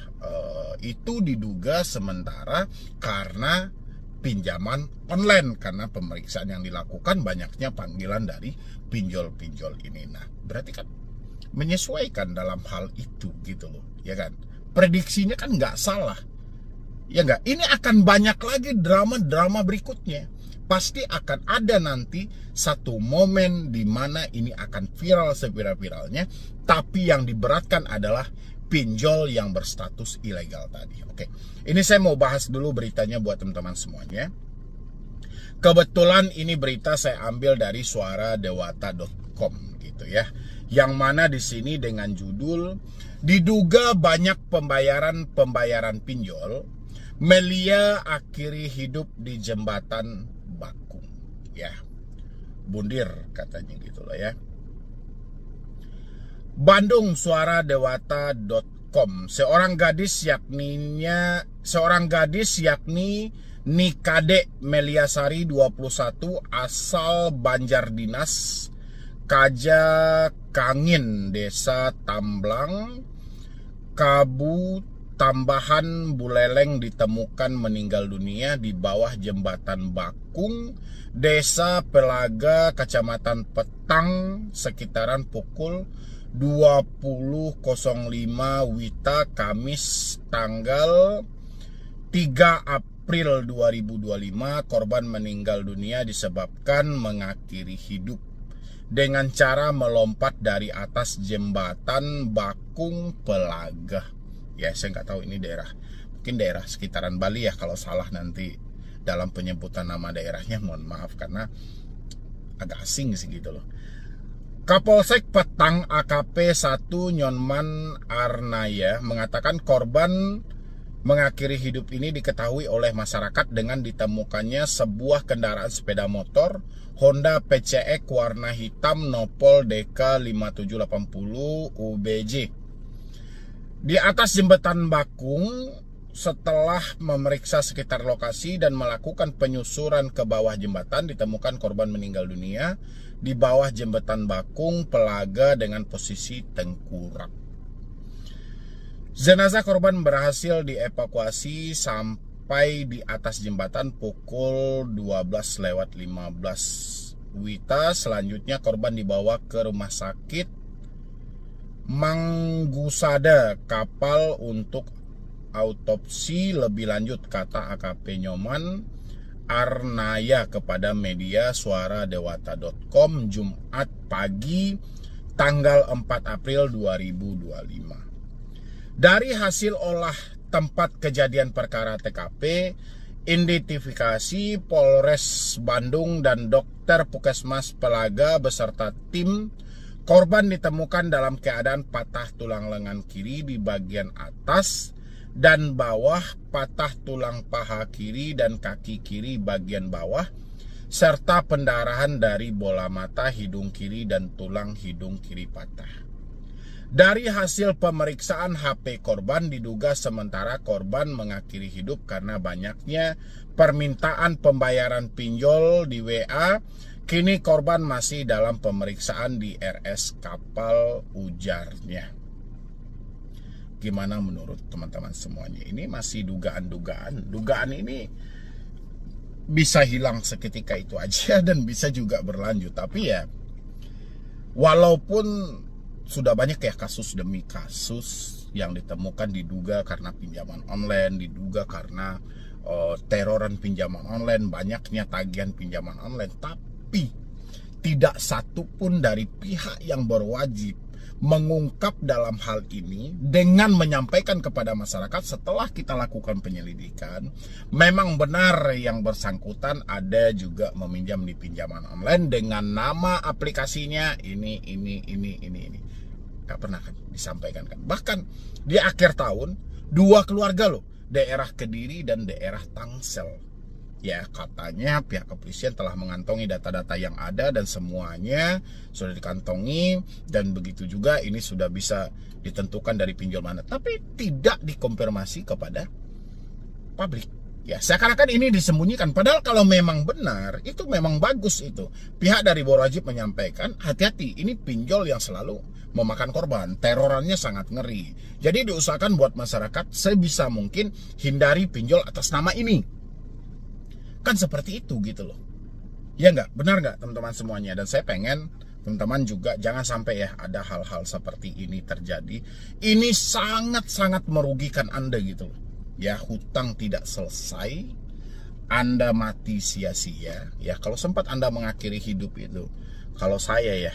Itu diduga sementara karena pinjaman online, karena pemeriksaan yang dilakukan banyaknya panggilan dari pinjol-pinjol ini. Nah, berarti kan menyesuaikan dalam hal itu gitu loh, ya kan. Prediksinya kan nggak salah, ya nggak. Ini akan banyak lagi drama-drama berikutnya. Pasti akan ada nanti satu momen di mana ini akan viral seviral-viralnya, tapi yang diberatkan adalah pinjol yang berstatus ilegal tadi. Oke, ini saya mau bahas dulu beritanya buat teman-teman semuanya. Kebetulan ini berita saya ambil dari suaradewata.com gitu ya. Yang mana di sini dengan judul diduga banyak pembayaran pinjol, Melia akhiri hidup di jembatan Bakung, ya. Bundir katanya gitu loh, ya. Bandung, suaradewata.com. Seorang gadis yakni Nikade Meliasari 21 asal Banjardinas Kaja Kangin, Desa Tamblang, Kabu Tambahan Buleleng ditemukan meninggal dunia di bawah jembatan Bakung, Desa Pelaga, Kecamatan Petang, sekitaran pukul 20.05 WITA Kamis tanggal 3 April 2025. Korban meninggal dunia disebabkan mengakhiri hidup dengan cara melompat dari atas jembatan Bakung Pelaga. Ya, saya nggak tahu ini daerah, mungkin daerah sekitaran Bali ya. Kalau salah nanti dalam penyebutan nama daerahnya mohon maaf karena agak asing sih gitu loh. Kapolsek Petang AKP 1 Nyonman Arnaya mengatakan korban mengakhiri hidup ini diketahui oleh masyarakat dengan ditemukannya sebuah kendaraan sepeda motor Honda PCX warna hitam nopol DK 5780 UBJ di atas jembatan Bakung. Setelah memeriksa sekitar lokasi dan melakukan penyusuran ke bawah jembatan, ditemukan korban meninggal dunia di bawah jembatan Bakung Pelaga dengan posisi tengkurap. Jenazah korban berhasil dievakuasi sampai di atas jembatan pukul 12:15 WITA. Selanjutnya korban dibawa ke rumah sakit Manggusada Kapal untuk autopsi lebih lanjut, kata AKP Nyoman Arnaya kepada media suaradewata.com Jumat pagi tanggal 4 April 2025. Dari hasil olah tempat kejadian perkara TKP, identifikasi Polres Bandung dan dokter Puskesmas Pelaga beserta tim, korban ditemukan dalam keadaan patah tulang lengan kiri di bagian atas dan bawah, patah tulang paha kiri dan kaki kiri bagian bawah, serta pendarahan dari bola mata, hidung kiri dan tulang hidung kiri patah. Dari hasil pemeriksaan HP korban diduga sementara korban mengakhiri hidup karena banyaknya permintaan pembayaran pinjol di WA. Kini korban masih dalam pemeriksaan di RS Kapal, ujarnya. Gimana menurut teman-teman semuanya? Ini masih dugaan-dugaan. Dugaan ini bisa hilang seketika itu aja dan bisa juga berlanjut. Tapi ya, walaupun sudah banyak ya kasus demi kasus yang ditemukan diduga karena pinjaman online, diduga karena teroran pinjaman online, banyaknya tagihan pinjaman online. Tapi tidak satupun dari pihak yang berwajib mengungkap dalam hal ini dengan menyampaikan kepada masyarakat setelah kita lakukan penyelidikan, memang benar yang bersangkutan ada juga meminjam di pinjaman online dengan nama aplikasinya ini. Gak pernah kan disampaikan kan. Bahkan di akhir tahun 2 keluarga loh, daerah Kediri dan daerah Tangsel. Ya, katanya pihak kepolisian telah mengantongi data-data yang ada dan semuanya sudah dikantongi, dan begitu juga ini sudah bisa ditentukan dari pinjol mana, tapi tidak dikonfirmasi kepada publik. Ya, seakan-akan ini disembunyikan, padahal kalau memang benar, itu memang bagus itu. Pihak dari berwajib menyampaikan, hati-hati, ini pinjol yang selalu memakan korban, terorannya sangat ngeri. Jadi diusahakan buat masyarakat sebisa mungkin hindari pinjol atas nama ini. Kan seperti itu gitu loh. Ya nggak? Benar nggak teman-teman semuanya? Dan saya pengen teman-teman juga jangan sampai ya ada hal-hal seperti ini terjadi. Ini sangat-sangat merugikan Anda gitu loh. Ya, hutang tidak selesai, Anda mati sia-sia. Ya, kalau sempat Anda mengakhiri hidup itu, kalau saya ya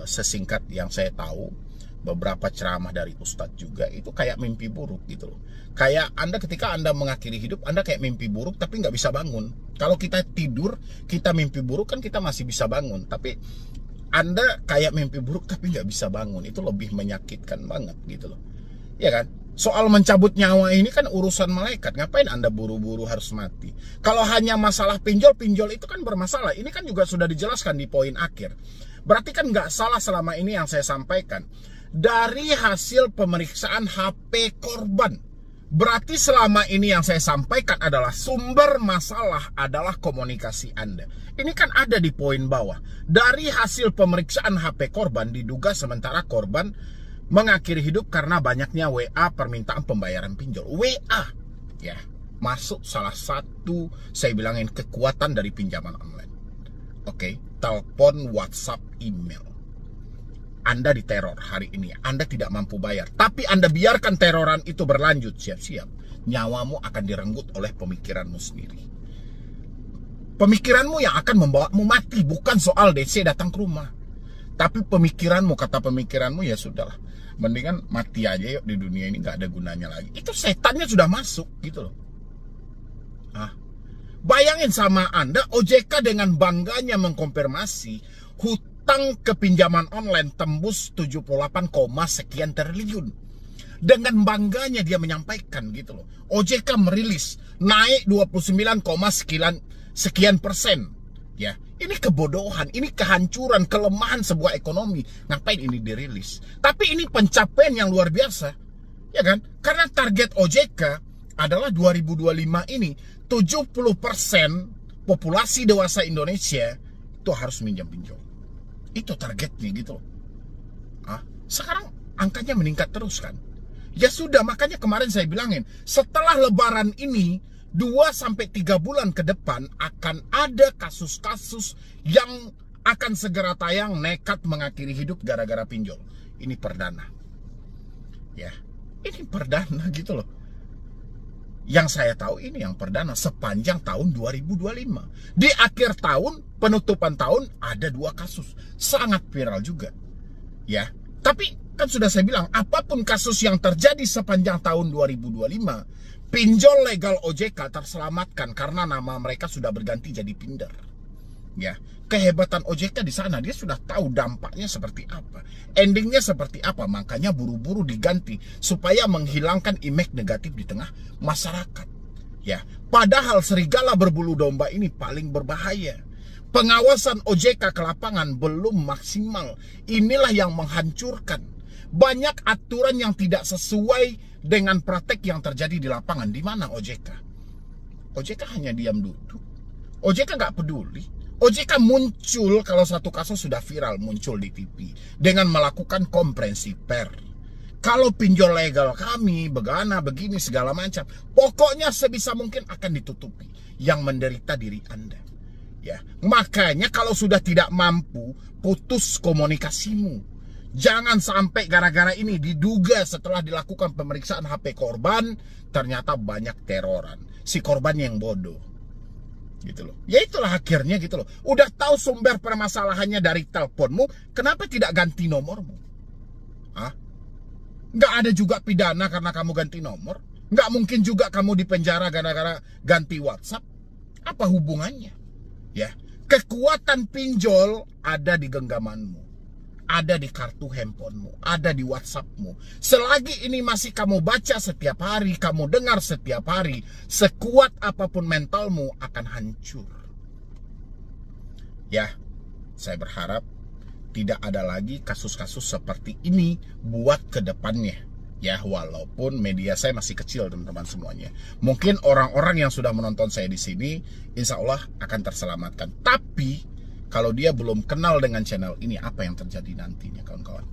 sesingkat yang saya tahu, beberapa ceramah dari Ustadz juga itu kayak mimpi buruk gitu loh. Kayak Anda ketika Anda mengakhiri hidup, Anda kayak mimpi buruk tapi nggak bisa bangun. Kalau kita tidur, kita mimpi buruk kan kita masih bisa bangun. Tapi Anda kayak mimpi buruk tapi nggak bisa bangun. Itu lebih menyakitkan banget gitu loh. Ya kan? Soal mencabut nyawa ini kan urusan malaikat. Ngapain Anda buru-buru harus mati? Kalau hanya masalah pinjol itu kan bermasalah. Ini kan juga sudah dijelaskan di poin akhir. Berarti kan nggak salah selama ini yang saya sampaikan. Dari hasil pemeriksaan HP korban, berarti selama ini yang saya sampaikan adalah sumber masalah adalah komunikasi Anda. Ini kan ada di poin bawah. Dari hasil pemeriksaan HP korban, diduga sementara korban mengakhiri hidup karena banyaknya WA permintaan pembayaran pinjol. WA ya, masuk salah satu saya bilangin kekuatan dari pinjaman online. Oke, telepon, WhatsApp, email. Anda diteror hari ini, Anda tidak mampu bayar, tapi Anda biarkan teroran itu berlanjut, siap-siap nyawamu akan direnggut oleh pemikiranmu sendiri. Pemikiranmu yang akan membawamu mati, bukan soal DC datang ke rumah. Tapi pemikiranmu, kata pemikiranmu, ya sudahlah, mendingan mati aja yuk, di dunia ini nggak ada gunanya lagi. Itu setannya sudah masuk gitu loh. Bayangin sama Anda, OJK dengan bangganya mengkonfirmasi hutang kepinjaman online tembus 78, sekian triliun. Dengan bangganya dia menyampaikan gitu loh. OJK merilis naik 29, sekian persen. Ya, ini kebodohan, ini kehancuran, kelemahan sebuah ekonomi. Ngapain ini dirilis? Tapi ini pencapaian yang luar biasa. Ya kan? Karena target OJK adalah 2025 ini 70% populasi dewasa Indonesia itu harus minjam pinjol. Itu targetnya gitu loh. Sekarang angkanya meningkat terus kan. Ya sudah, makanya kemarin saya bilangin, setelah lebaran ini 2-3 bulan ke depan akan ada kasus-kasus yang akan segera tayang nekat mengakhiri hidup gara-gara pinjol. Ini perdana. Ya, ini perdana gitu loh. Yang saya tahu ini yang perdana sepanjang tahun 2025. Di akhir tahun, penutupan tahun ada 2 kasus. Sangat viral juga. Ya, tapi kan sudah saya bilang, apapun kasus yang terjadi sepanjang tahun 2025, pinjol legal OJK terselamatkan karena nama mereka sudah berganti jadi Pinder. Ya, kehebatan OJK di sana, dia sudah tahu dampaknya seperti apa, endingnya seperti apa, makanya buru-buru diganti supaya menghilangkan image negatif di tengah masyarakat. Ya, padahal serigala berbulu domba ini paling berbahaya. Pengawasan OJK ke lapangan belum maksimal. Inilah yang menghancurkan. Banyak aturan yang tidak sesuai dengan praktek yang terjadi di lapangan. Di mana OJK? OJK hanya diam duduk. OJK nggak peduli. OJK muncul kalau satu kasus sudah viral, muncul di TV dengan melakukan konferensi pers. Kalau pinjol legal kami begana begini segala macam, pokoknya sebisa mungkin akan ditutupi. Yang menderita diri Anda. Ya, makanya kalau sudah tidak mampu, putus komunikasimu. Jangan sampai gara-gara ini diduga setelah dilakukan pemeriksaan HP korban, ternyata banyak teroran. Si korban yang bodoh. Gitu loh. Ya itulah akhirnya gitu loh. Udah tahu sumber permasalahannya dari teleponmu, kenapa tidak ganti nomormu? Hah? Nggak ada juga pidana karena kamu ganti nomor. Nggak mungkin juga kamu dipenjara gara-gara ganti WhatsApp. Apa hubungannya? Ya, kekuatan pinjol ada di genggamanmu, ada di kartu handphonemu, ada di WhatsAppmu. Selagi ini masih kamu baca setiap hari, kamu dengar setiap hari, sekuat apapun mentalmu akan hancur. Ya, saya berharap tidak ada lagi kasus-kasus seperti ini buat kedepannya. Ya, walaupun media saya masih kecil teman-teman semuanya. Mungkin orang-orang yang sudah menonton saya di sini, insya Allah akan terselamatkan. Tapi kalau dia belum kenal dengan channel ini, apa yang terjadi nantinya kawan-kawan?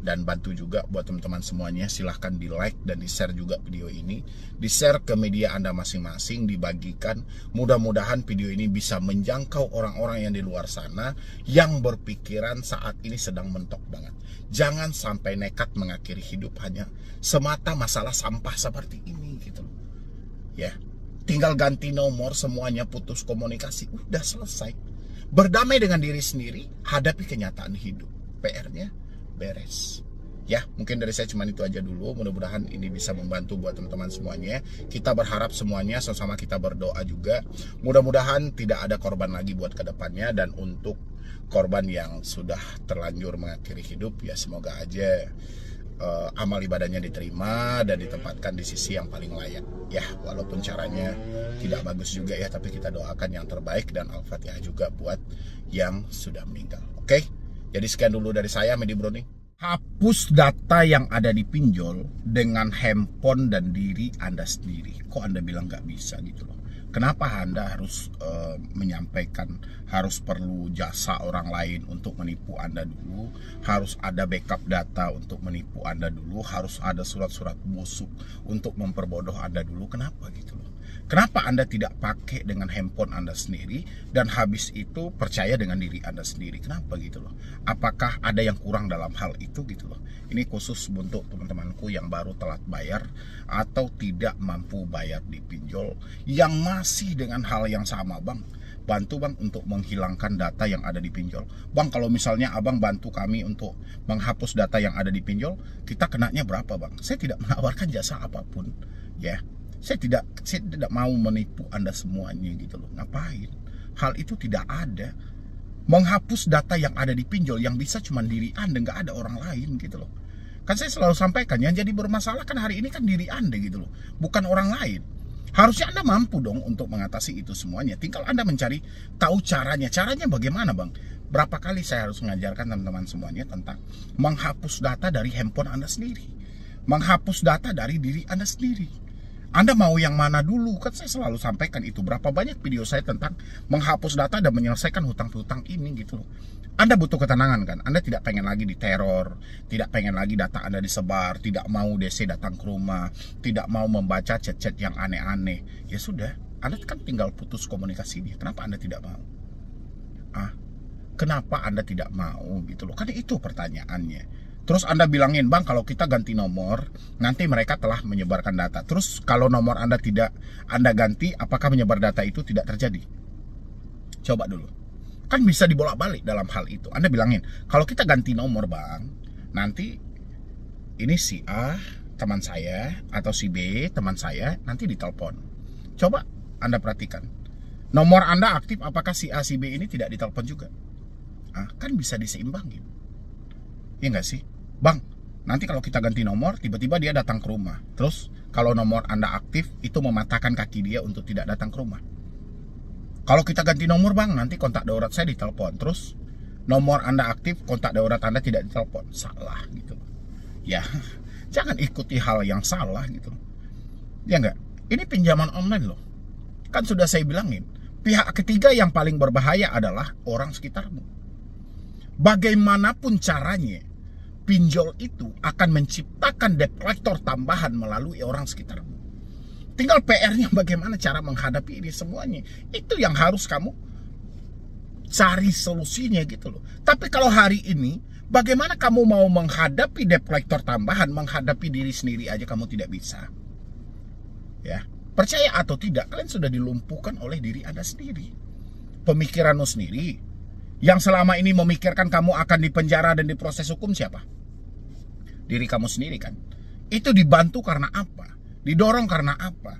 Dan bantu juga buat teman-teman semuanya, silahkan di like dan di share juga video ini. Di share ke media Anda masing-masing, dibagikan. Mudah-mudahan video ini bisa menjangkau orang-orang yang di luar sana yang berpikiran saat ini sedang mentok banget. Jangan sampai nekat mengakhiri hidup hanya semata masalah sampah seperti ini gitu loh. Ya, tinggal ganti nomor, semuanya putus komunikasi, udah selesai. Berdamai dengan diri sendiri, hadapi kenyataan hidup. PR-nya beres. Ya, mungkin dari saya cuma itu aja dulu. Mudah-mudahan ini bisa membantu buat teman-teman semuanya. Kita berharap semuanya sama-sama kita berdoa juga. Mudah-mudahan tidak ada korban lagi buat kedepannya. Dan untuk korban yang sudah terlanjur mengakhiri hidup, ya semoga aja amal ibadahnya diterima dan ditempatkan di sisi yang paling layak. Ya, walaupun caranya tidak bagus juga ya, tapi kita doakan yang terbaik dan Al-Fatihah juga buat yang sudah meninggal. Oke? Jadi sekian dulu dari saya, Medi Browning. Hapus data yang ada di pinjol dengan handphone dan diri Anda sendiri. Kok Anda bilang nggak bisa gitu loh? Kenapa Anda harus menyampaikan, harus perlu jasa orang lain untuk menipu Anda dulu, harus ada backup data untuk menipu Anda dulu, harus ada surat-surat busuk untuk memperbodoh Anda dulu? Kenapa gitu loh? Kenapa Anda tidak pakai dengan handphone Anda sendiri dan habis itu percaya dengan diri Anda sendiri? Kenapa gitu loh? Apakah ada yang kurang dalam hal itu gitu loh? Ini khusus untuk teman-temanku yang baru telat bayar atau tidak mampu bayar di pinjol, yang masih dengan hal yang sama. Bang, bantu bang untuk menghilangkan data yang ada di pinjol. Bang, kalau misalnya abang bantu kami untuk menghapus data yang ada di pinjol, kita kenanya berapa bang? Saya tidak menawarkan jasa apapun ya. Saya tidak mau menipu Anda semuanya gitu loh. Ngapain? Hal itu tidak ada. Menghapus data yang ada di pinjol yang bisa cuma diri Anda, nggak ada orang lain gitu loh. Kan saya selalu sampaikan, yang jadi bermasalah kan hari ini kan diri Anda gitu loh, bukan orang lain. Harusnya Anda mampu dong untuk mengatasi itu semuanya. Tinggal Anda mencari tahu caranya. Caranya bagaimana bang? Berapa kali saya harus mengajarkan teman-teman semuanya tentang menghapus data dari handphone Anda sendiri, menghapus data dari diri Anda sendiri. Anda mau yang mana dulu? Kan saya selalu sampaikan itu. Berapa banyak video saya tentang menghapus data dan menyelesaikan hutang-hutang ini gitu loh. Anda butuh ketenangan kan? Anda tidak pengen lagi diteror, tidak pengen lagi data Anda disebar, tidak mau DC datang ke rumah, tidak mau membaca chat-chat yang aneh-aneh. Ya sudah, Anda kan tinggal putus komunikasi dia. Kenapa Anda tidak mau? Kenapa Anda tidak mau gitu loh? Kan itu pertanyaannya. Terus Anda bilangin, bang kalau kita ganti nomor, nanti mereka telah menyebarkan data. Terus kalau nomor Anda tidak Anda ganti, apakah menyebar data itu tidak terjadi? Coba dulu. Kan bisa dibolak-balik dalam hal itu. Anda bilangin, kalau kita ganti nomor bang, nanti ini si A teman saya atau si B teman saya nanti ditelepon. Coba Anda perhatikan. Nomor Anda aktif, apakah si A si B ini tidak ditelepon juga? Kan bisa diseimbangin. Iya nggak sih? Bang, nanti kalau kita ganti nomor, tiba-tiba dia datang ke rumah. Terus, kalau nomor Anda aktif, itu mematahkan kaki dia untuk tidak datang ke rumah. Kalau kita ganti nomor bang, nanti kontak darurat saya ditelepon. Terus, nomor Anda aktif, kontak darurat Anda tidak ditelepon. Salah gitu. Ya, jangan ikuti hal yang salah gitu. Ya nggak? Ini pinjaman online loh. Kan sudah saya bilangin, pihak ketiga yang paling berbahaya adalah orang sekitarmu. Bagaimanapun caranya, pinjol itu akan menciptakan debt collector tambahan melalui orang sekitarmu. Tinggal PR-nya bagaimana cara menghadapi ini semuanya. Itu yang harus kamu cari solusinya gitu loh. Tapi kalau hari ini Bagaimana kamu mau menghadapi debt collector tambahan, menghadapi diri sendiri aja kamu tidak bisa? Ya, percaya atau tidak, kalian sudah dilumpuhkan oleh diri Anda sendiri. Pemikiranmu sendiri. Yang selama ini memikirkan kamu akan dipenjara dan diproses hukum siapa? Diri kamu sendiri kan. Itu dibantu karena apa? Didorong karena apa?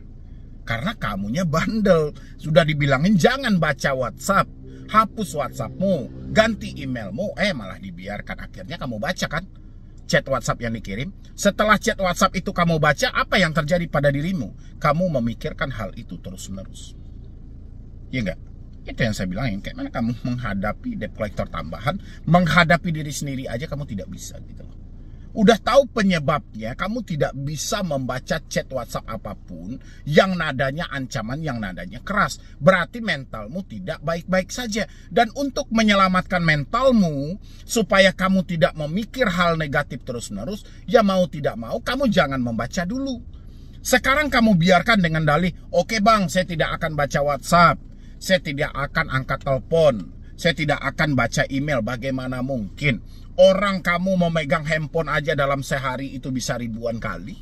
Karena kamunya bandel. Sudah dibilangin jangan baca WhatsApp, hapus WhatsAppmu, ganti emailmu, malah dibiarkan. Akhirnya kamu baca kan chat WhatsApp yang dikirim. Setelah chat WhatsApp itu kamu baca, apa yang terjadi pada dirimu? Kamu memikirkan hal itu terus-menerus. Ya enggak? Itu yang saya bilangin, kayak mana kamu menghadapi debt collector tambahan, menghadapi diri sendiri aja kamu tidak bisa gitu loh. Udah tahu penyebabnya, kamu tidak bisa membaca chat WhatsApp apapun yang nadanya ancaman, yang nadanya keras. Berarti mentalmu tidak baik-baik saja. Dan untuk menyelamatkan mentalmu, supaya kamu tidak memikir hal negatif terus-menerus, ya mau tidak mau, kamu jangan membaca dulu. Sekarang kamu biarkan dengan dalih, oke bang, saya tidak akan baca WhatsApp, saya tidak akan angkat telepon, saya tidak akan baca email. Bagaimana mungkin? Orang kamu memegang handphone aja dalam sehari itu bisa ribuan kali.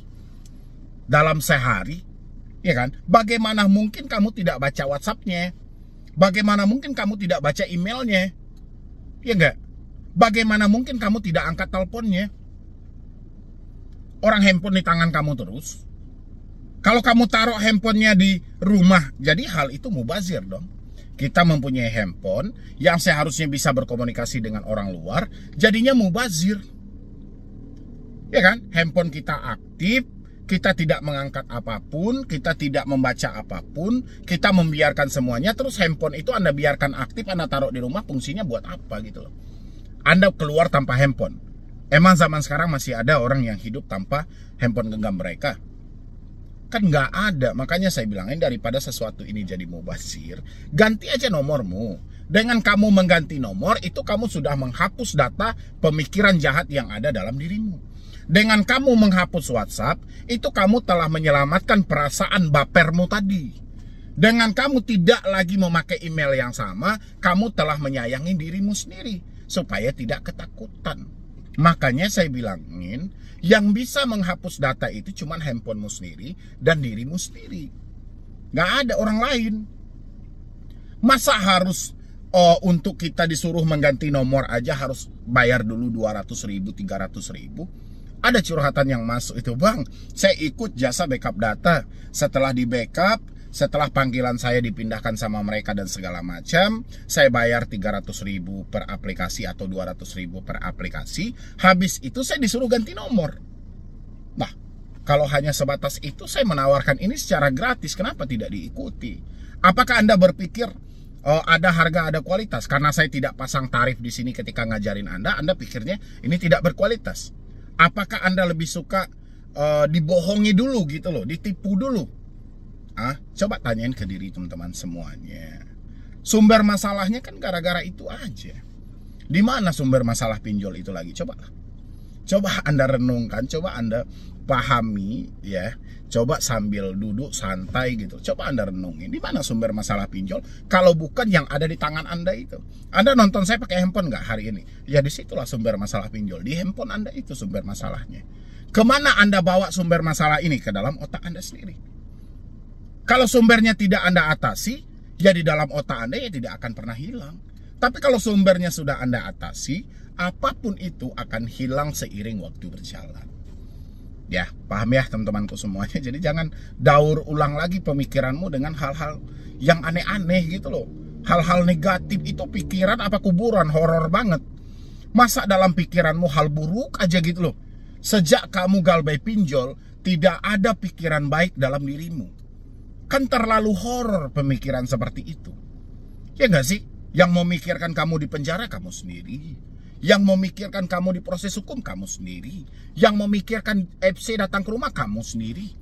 Dalam sehari, ya kan? Bagaimana mungkin kamu tidak baca WhatsApp-nya? Bagaimana mungkin kamu tidak baca emailnya? Ya enggak? Bagaimana mungkin kamu tidak angkat teleponnya? Orang handphone di tangan kamu terus. Kalau kamu taruh handphonenya di rumah, jadi hal itu mubazir dong. Kita mempunyai handphone yang seharusnya bisa berkomunikasi dengan orang luar, jadinya mubazir. Ya kan? Handphone kita aktif, kita tidak mengangkat apapun, kita tidak membaca apapun, kita membiarkan semuanya, terus handphone itu Anda biarkan aktif, Anda taruh di rumah, fungsinya buat apa gitu loh. Anda keluar tanpa handphone. Emang zaman sekarang masih ada orang yang hidup tanpa handphone genggam mereka? Kan nggak ada. Makanya saya bilangin, daripada sesuatu ini jadi mubazir, ganti aja nomormu. Dengan kamu mengganti nomor, itu kamu sudah menghapus data pemikiran jahat yang ada dalam dirimu. Dengan kamu menghapus WhatsApp, itu kamu telah menyelamatkan perasaan bapermu tadi. Dengan kamu tidak lagi memakai email yang sama, kamu telah menyayangi dirimu sendiri supaya tidak ketakutan. Makanya saya bilangin, yang bisa menghapus data itu cuma handphonemu sendiri dan dirimu sendiri. Nggak ada orang lain. Masa harus untuk kita disuruh mengganti nomor aja harus bayar dulu 200.000, 300.000? Ada curhatan yang masuk itu, bang, saya ikut jasa backup data. Setelah di backup, setelah panggilan saya dipindahkan sama mereka dan segala macam, saya bayar 300.000 per aplikasi atau 200.000 per aplikasi. Habis itu saya disuruh ganti nomor. Nah, kalau hanya sebatas itu, saya menawarkan ini secara gratis. Kenapa tidak diikuti? Apakah Anda berpikir ada harga, ada kualitas? Karena saya tidak pasang tarif di sini ketika ngajarin Anda pikirnya ini tidak berkualitas. Apakah Anda lebih suka dibohongi dulu gitu loh, ditipu dulu? Coba tanyain ke diri teman-teman semuanya. Sumber masalahnya kan gara-gara itu aja. Di mana sumber masalah pinjol itu lagi? Coba Anda renungkan, coba Anda pahami ya. Coba sambil duduk santai gitu. Coba Anda renungin, di mana sumber masalah pinjol? Kalau bukan yang ada di tangan Anda itu. Anda nonton saya pakai handphone nggak hari ini? Ya disitulah sumber masalah pinjol. Di handphone Anda itu sumber masalahnya. Kemana Anda bawa sumber masalah ini? Ke dalam otak Anda sendiri. Kalau sumbernya tidak Anda atasi, ya di dalam otak Anda ya tidak akan pernah hilang. Tapi kalau sumbernya sudah Anda atasi, apapun itu akan hilang seiring waktu berjalan. Ya, paham ya teman-temanku semuanya. Jadi jangan daur ulang lagi pemikiranmu dengan hal-hal yang aneh-aneh gitu loh. Hal-hal negatif itu pikiran apa kuburan, horor banget. Masa dalam pikiranmu hal buruk aja gitu loh. Sejak kamu galbay pinjol, tidak ada pikiran baik dalam dirimu. Kan terlalu horor pemikiran seperti itu. Ya nggak sih? Yang memikirkan kamu di penjara, kamu sendiri. Yang memikirkan kamu diproses hukum, kamu sendiri. Yang memikirkan FC datang ke rumah, kamu sendiri.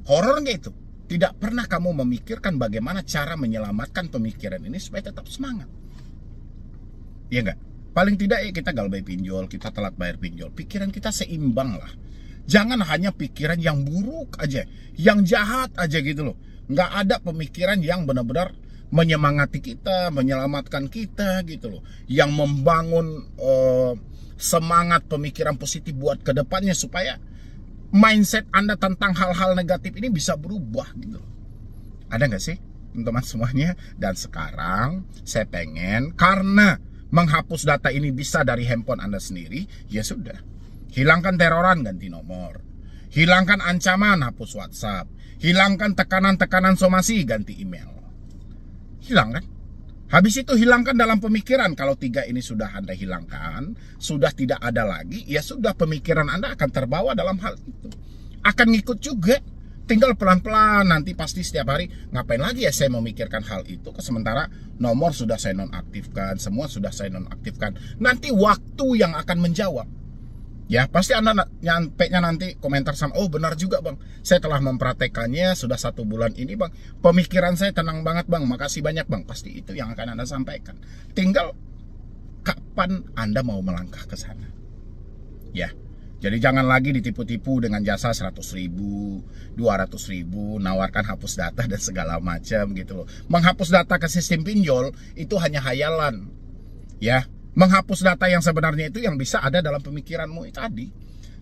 Horor nggak itu? Tidak pernah kamu memikirkan bagaimana cara menyelamatkan pemikiran ini supaya tetap semangat. Ya nggak? Paling tidak ya kita galbay pinjol, kita telat bayar pinjol. Pikiran kita seimbang lah. Jangan hanya pikiran yang buruk aja, yang jahat aja gitu loh. Nggak ada pemikiran yang benar-benar menyemangati kita, menyelamatkan kita gitu loh. Yang membangun semangat, pemikiran positif buat kedepannya supaya mindset Anda tentang hal-hal negatif ini bisa berubah gitu. Ada nggak sih teman-teman semuanya? Dan sekarang saya pengen, karena menghapus data ini bisa dari handphone Anda sendiri, ya sudah. Hilangkan teroran, ganti nomor. Hilangkan ancaman, hapus WhatsApp. Hilangkan tekanan-tekanan somasi, ganti email. Hilang kan? Habis itu hilangkan dalam pemikiran. Kalau 3 ini sudah Anda hilangkan, sudah tidak ada lagi, ya sudah, pemikiran Anda akan terbawa dalam hal itu. Akan ngikut juga. Tinggal pelan-pelan, nanti pasti setiap hari, ngapain lagi ya saya memikirkan hal itu. Sementara nomor sudah saya nonaktifkan, semua sudah saya nonaktifkan. Nanti waktu yang akan menjawab. Ya, pasti Anda nyampe-nya nanti komentar sama, oh benar juga bang, saya telah mempraktekannya sudah 1 bulan ini bang, pemikiran saya tenang banget bang, makasih banyak bang. Pasti itu yang akan Anda sampaikan. Tinggal kapan Anda mau melangkah ke sana. Ya, jadi jangan lagi ditipu-tipu dengan jasa 100.000, 200.000, nawarkan hapus data dan segala macam gitu loh. Menghapus data ke sistem pinjol itu hanya hayalan. Ya, menghapus data yang sebenarnya itu yang bisa ada dalam pemikiranmu itu tadi.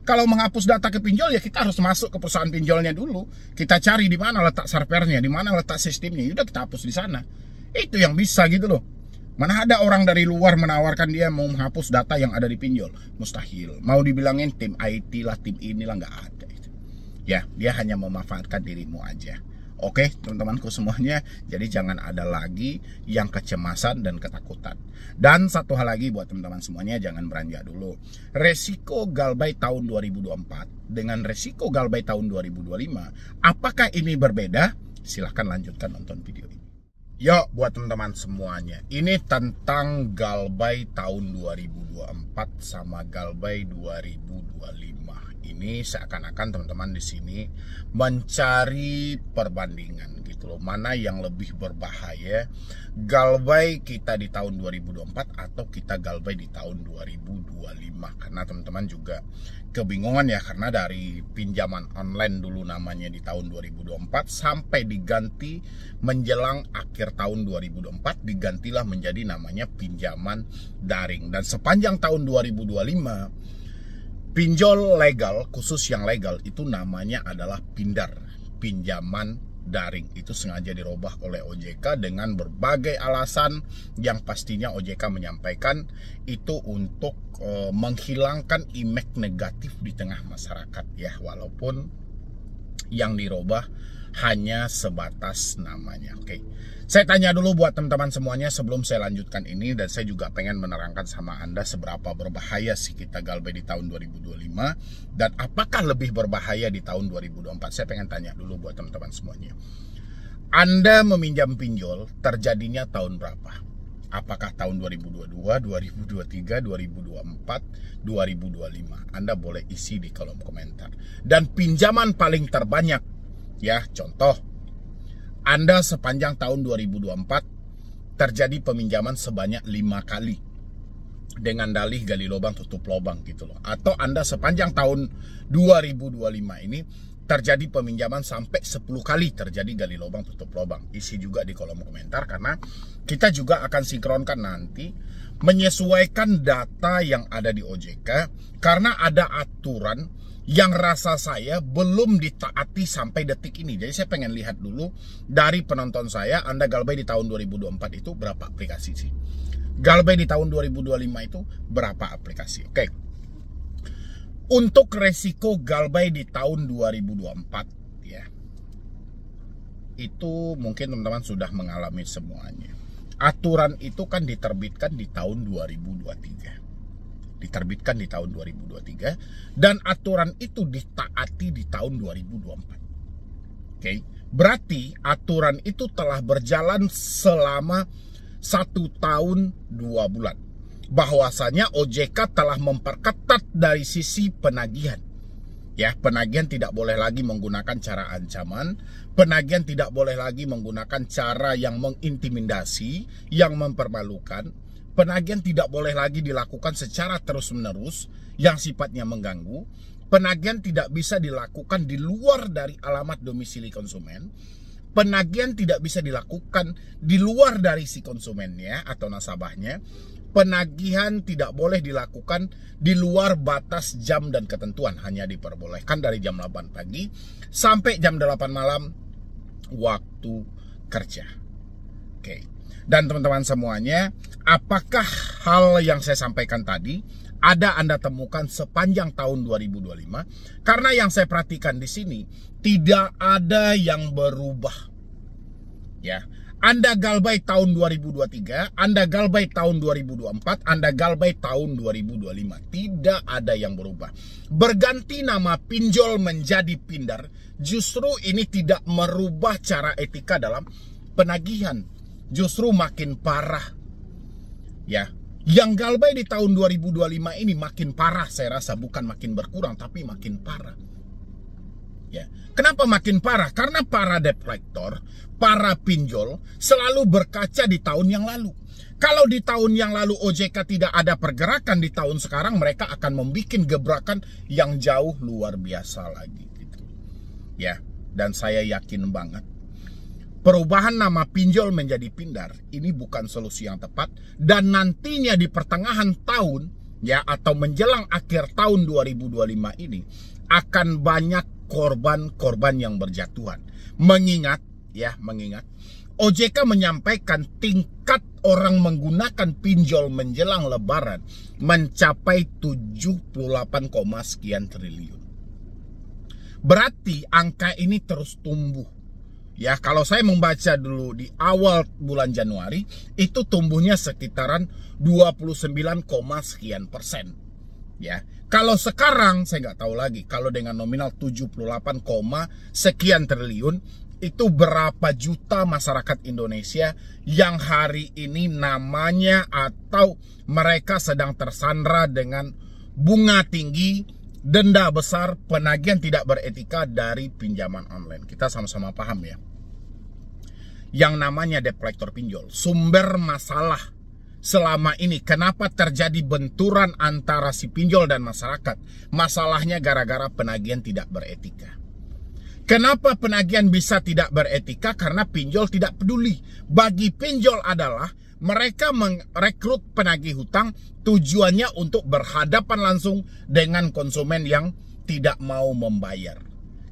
Kalau menghapus data ke pinjol, ya kita harus masuk ke perusahaan pinjolnya dulu. Kita cari di mana letak servernya, di mana letak sistemnya. Udah kita hapus di sana. Itu yang bisa gitu loh. Mana ada orang dari luar menawarkan dia mau menghapus data yang ada di pinjol? Mustahil. Mau dibilangin tim IT lah, tim inilah, nggak ada itu. Ya, dia hanya memanfaatkan dirimu aja. Oke, teman-temanku semuanya, jadi jangan ada lagi yang kecemasan dan ketakutan. Dan satu hal lagi buat teman-teman semuanya, jangan beranjak dulu. Resiko Galbay tahun 2024 dengan resiko Galbay tahun 2025, apakah ini berbeda? Silahkan lanjutkan nonton video ini. Yuk, buat teman-teman semuanya, ini tentang Galbay tahun 2024 sama Galbay 2025. Ini seakan-akan teman-teman di sini mencari perbandingan gitu loh, mana yang lebih berbahaya, Galbay kita di tahun 2024 atau kita Galbay di tahun 2025. Karena teman-teman juga kebingungan ya, karena dari pinjaman online dulu namanya di tahun 2024 sampai diganti menjelang akhir tahun 2024 digantilah menjadi namanya pinjaman daring. Dan sepanjang tahun 2025 pinjol legal, khusus yang legal, itu namanya adalah pindar, pinjaman daring. Itu sengaja dirubah oleh OJK dengan berbagai alasan yang pastinya OJK menyampaikan itu untuk menghilangkan image negatif di tengah masyarakat ya, walaupun yang dirubah hanya sebatas namanya. Oke. Saya tanya dulu buat teman-teman semuanya sebelum saya lanjutkan ini, dan saya juga pengen menerangkan sama Anda seberapa berbahaya sih kita Galbay di tahun 2025 dan apakah lebih berbahaya di tahun 2024. Saya pengen tanya dulu buat teman-teman semuanya. Anda meminjam pinjol terjadinya tahun berapa? Apakah tahun 2022, 2023, 2024, 2025? Anda boleh isi di kolom komentar. Dan pinjaman paling terbanyak, ya contoh, Anda sepanjang tahun 2024 terjadi peminjaman sebanyak 5 kali dengan dalih gali lubang tutup lubang gitu loh. Atau Anda sepanjang tahun 2025 ini terjadi peminjaman sampai 10 kali terjadi gali lubang tutup lubang. Isi juga di kolom komentar, karena kita juga akan sinkronkan nanti menyesuaikan data yang ada di OJK, karena ada aturan yang rasa saya belum ditaati sampai detik ini. Jadi saya pengen lihat dulu dari penonton saya, Anda Galbay di tahun 2024 itu berapa aplikasi sih? Galbay di tahun 2025 itu berapa aplikasi? Oke. Untuk resiko Galbay di tahun 2024 ya, itu mungkin teman-teman sudah mengalami semuanya. Aturan itu kan diterbitkan di tahun 2023. Diterbitkan di tahun 2023 dan aturan itu ditaati di tahun 2024. Oke, berarti aturan itu telah berjalan selama 1 tahun 2 bulan. Bahwasanya OJK telah memperketat dari sisi penagihan. Ya, penagihan tidak boleh lagi menggunakan cara ancaman, penagihan tidak boleh lagi menggunakan cara yang mengintimidasi, yang mempermalukan. Penagihan tidak boleh lagi dilakukan secara terus-menerus yang sifatnya mengganggu. Penagihan tidak bisa dilakukan di luar dari alamat domisili konsumen. penagihan tidak bisa dilakukan di luar dari si konsumennya atau nasabahnya. Penagihan tidak boleh dilakukan di luar batas jam dan ketentuan. Hanya diperbolehkan dari jam 8 pagi sampai jam 8 malam waktu kerja. Oke. Dan teman-teman semuanya, apakah hal yang saya sampaikan tadi ada Anda temukan sepanjang tahun 2025? Karena yang saya perhatikan di sini tidak ada yang berubah. Ya. Anda galbay tahun 2023, Anda galbay tahun 2024, Anda galbay tahun 2025. Tidak ada yang berubah. Berganti nama pinjol menjadi pindar, justru ini tidak merubah cara etika dalam penagihan. Justru makin parah. Ya, yang galbay di tahun 2025 ini makin parah, saya rasa bukan makin berkurang tapi makin parah. Ya. Kenapa makin parah? Karena para debt collector, para pinjol selalu berkaca di tahun yang lalu. Kalau di tahun yang lalu OJK tidak ada pergerakan, di tahun sekarang mereka akan membuat gebrakan yang jauh luar biasa lagi gitu. Ya, dan saya yakin banget perubahan nama pinjol menjadi pindar ini bukan solusi yang tepat, dan nantinya di pertengahan tahun ya atau menjelang akhir tahun 2025 ini akan banyak korban-korban yang berjatuhan. Mengingat OJK menyampaikan tingkat orang menggunakan pinjol menjelang lebaran mencapai 78, sekian triliun. Berarti angka ini terus tumbuh. Ya, kalau saya membaca dulu di awal bulan Januari itu tumbuhnya sekitaran 29, sekian persen. Ya, kalau sekarang saya nggak tahu lagi. Kalau dengan nominal 78, sekian triliun, itu berapa juta masyarakat Indonesia yang hari ini namanya atau mereka sedang tersandra dengan bunga tinggi, denda besar, penagihan tidak beretika dari pinjaman online. Kita sama-sama paham ya. Yang namanya debt collector pinjol, sumber masalah selama ini, kenapa terjadi benturan antara si pinjol dan masyarakat? Masalahnya gara-gara penagihan tidak beretika. Kenapa penagihan bisa tidak beretika? Karena pinjol tidak peduli. Bagi pinjol adalah mereka merekrut penagih hutang tujuannya untuk berhadapan langsung dengan konsumen yang tidak mau membayar.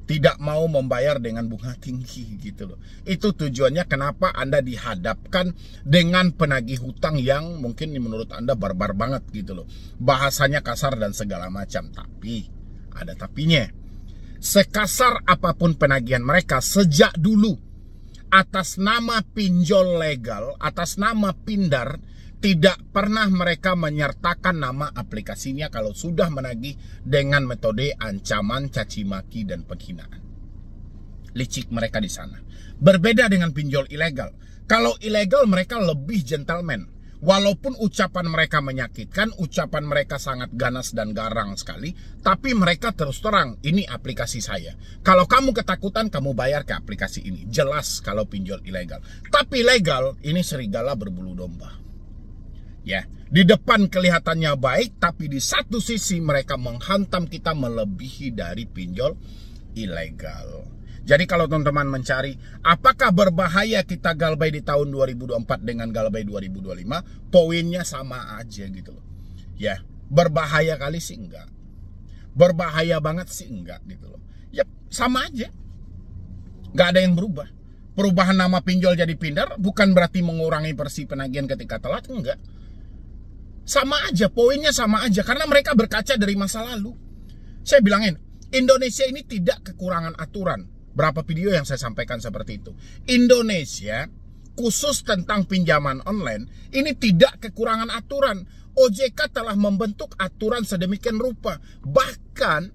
Tidak mau membayar dengan bunga tinggi gitu loh. Itu tujuannya kenapa Anda dihadapkan dengan penagih hutang yang mungkin menurut Anda barbar banget gitu loh. Bahasanya kasar dan segala macam. Tapi ada tapinya. Sekasar apapun penagihan mereka sejak dulu atas nama pinjol legal, atas nama pindar, tidak pernah mereka menyertakan nama aplikasinya kalau sudah menagih dengan metode ancaman, caci maki, dan penghinaan. Licik mereka di sana. Berbeda dengan pinjol ilegal. Kalau ilegal mereka lebih gentleman. Walaupun ucapan mereka menyakitkan, ucapan mereka sangat ganas dan garang sekali, tapi mereka terus terang, ini aplikasi saya. Kalau kamu ketakutan, kamu bayar ke aplikasi ini. Jelas kalau pinjol ilegal. Tapi legal, ini serigala berbulu domba. Ya, di depan kelihatannya baik, tapi di satu sisi mereka menghantam kita melebihi dari pinjol ilegal. Jadi kalau teman-teman mencari apakah berbahaya kita galbay di tahun 2024 dengan galbay 2025, poinnya sama aja gitu loh. Ya, berbahaya kali sih enggak. Berbahaya banget sih enggak gitu loh. Ya, sama aja. Enggak ada yang berubah. Perubahan nama pinjol jadi pindar bukan berarti mengurangi bersih penagihan ketika telat, enggak. Sama aja, poinnya sama aja. Karena mereka berkaca dari masa lalu. Saya bilangin, Indonesia ini tidak kekurangan aturan. Berapa video yang saya sampaikan seperti itu. Indonesia, khusus tentang pinjaman online, ini tidak kekurangan aturan. OJK telah membentuk aturan sedemikian rupa. Bahkan,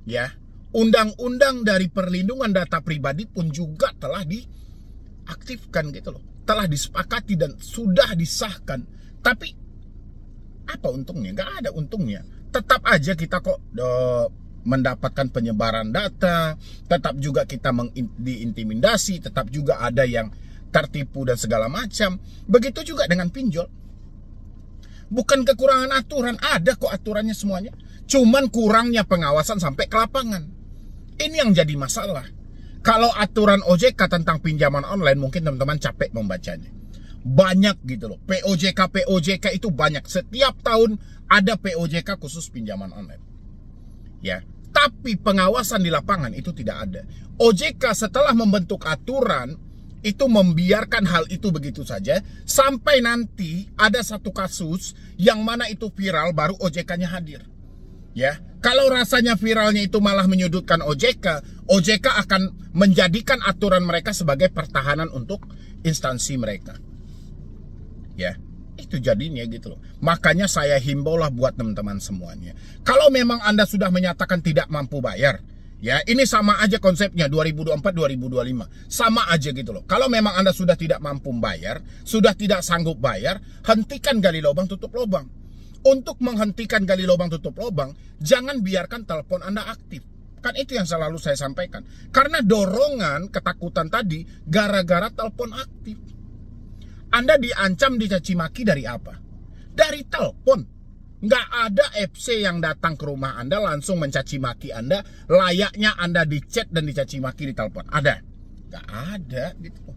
ya, undang-undang dari perlindungan data pribadi pun juga telah diaktifkan gitu loh. Telah disepakati dan sudah disahkan. Tapi, apa untungnya? Nggak ada untungnya. Tetap aja kita kok mendapatkan penyebaran data, tetap juga kita diintimidasi, tetap juga ada yang tertipu dan segala macam. Begitu juga dengan pinjol. Bukan kekurangan aturan, ada kok aturannya semuanya. Cuman kurangnya pengawasan sampai ke lapangan. Ini yang jadi masalah. Kalau aturan OJK tentang pinjaman online mungkin teman-teman capek membacanya. Banyak gitu loh. POJK itu banyak. Setiap tahun ada POJK khusus pinjaman online. Ya, tapi pengawasan di lapangan itu tidak ada. OJK setelah membentuk aturan itu membiarkan hal itu begitu saja sampai nanti ada satu kasus yang mana itu viral baru OJK-nya hadir. Ya, kalau rasanya viralnya itu malah menyudutkan OJK, OJK akan menjadikan aturan mereka sebagai pertahanan untuk instansi mereka. Ya, itu jadinya gitu loh. Makanya saya himbaulah buat teman-teman semuanya. Kalau memang Anda sudah menyatakan tidak mampu bayar, ya, ini sama aja konsepnya 2024-2025. Sama aja gitu loh. Kalau memang Anda sudah tidak mampu bayar, sudah tidak sanggup bayar, hentikan gali lubang tutup lubang. Untuk menghentikan gali lubang tutup lubang, jangan biarkan telepon Anda aktif. Kan itu yang selalu saya sampaikan. Karena dorongan ketakutan tadi gara-gara telepon aktif. Anda diancam dicaci maki dari apa? Dari telepon. Nggak ada FC yang datang ke rumah Anda langsung mencaci maki Anda, layaknya Anda dicat dan dicaci maki di telepon. Ada? Nggak ada gitu.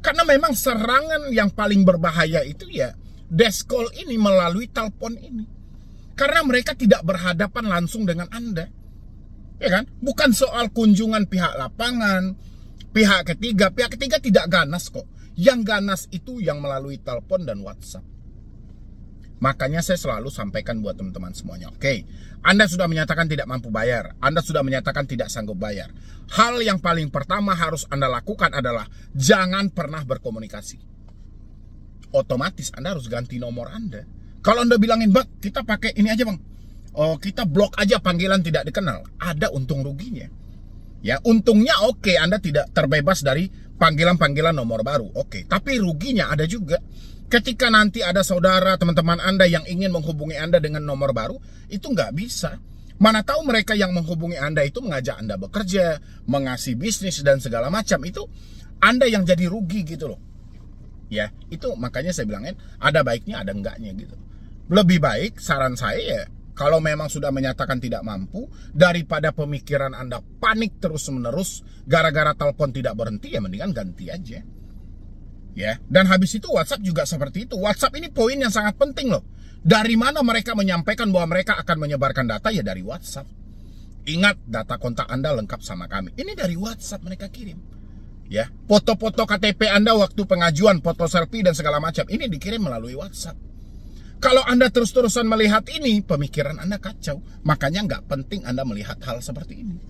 Karena memang serangan yang paling berbahaya itu ya desk call ini melalui telepon ini. Karena mereka tidak berhadapan langsung dengan Anda. Ya kan? Bukan soal kunjungan pihak lapangan, pihak ketiga tidak ganas kok. Yang ganas itu yang melalui telepon dan WhatsApp. Makanya saya selalu sampaikan buat teman-teman semuanya. Oke, Anda sudah menyatakan tidak mampu bayar. Anda sudah menyatakan tidak sanggup bayar. Hal yang paling pertama harus Anda lakukan adalah jangan pernah berkomunikasi. Otomatis Anda harus ganti nomor Anda. Kalau Anda bilangin, Bang, kita pakai ini aja, Bang. Oh, kita blok aja panggilan tidak dikenal. Ada untung ruginya. Ya, untungnya oke, Anda tidak terbebas dari panggilan-panggilan nomor baru. Oke, tapi ruginya ada juga. Ketika nanti ada saudara, teman-teman Anda yang ingin menghubungi Anda dengan nomor baru, itu nggak bisa. Mana tahu mereka yang menghubungi Anda itu mengajak Anda bekerja, mengasih bisnis dan segala macam. Itu Anda yang jadi rugi gitu loh. Ya, itu makanya saya bilangin ada baiknya ada enggaknya gitu. Lebih baik saran saya ya, kalau memang sudah menyatakan tidak mampu, daripada pemikiran Anda panik terus-menerus gara-gara telepon tidak berhenti, ya mendingan ganti aja. Ya, dan habis itu WhatsApp juga seperti itu. WhatsApp ini poin yang sangat penting loh. Dari mana mereka menyampaikan bahwa mereka akan menyebarkan data? Ya dari WhatsApp. Ingat, data kontak Anda lengkap sama kami. Ini dari WhatsApp mereka kirim. Ya, foto-foto KTP Anda waktu pengajuan, foto selfie dan segala macam, ini dikirim melalui WhatsApp. Kalau Anda terus-terusan melihat ini, pemikiran Anda kacau. Makanya nggak penting Anda melihat hal seperti ini.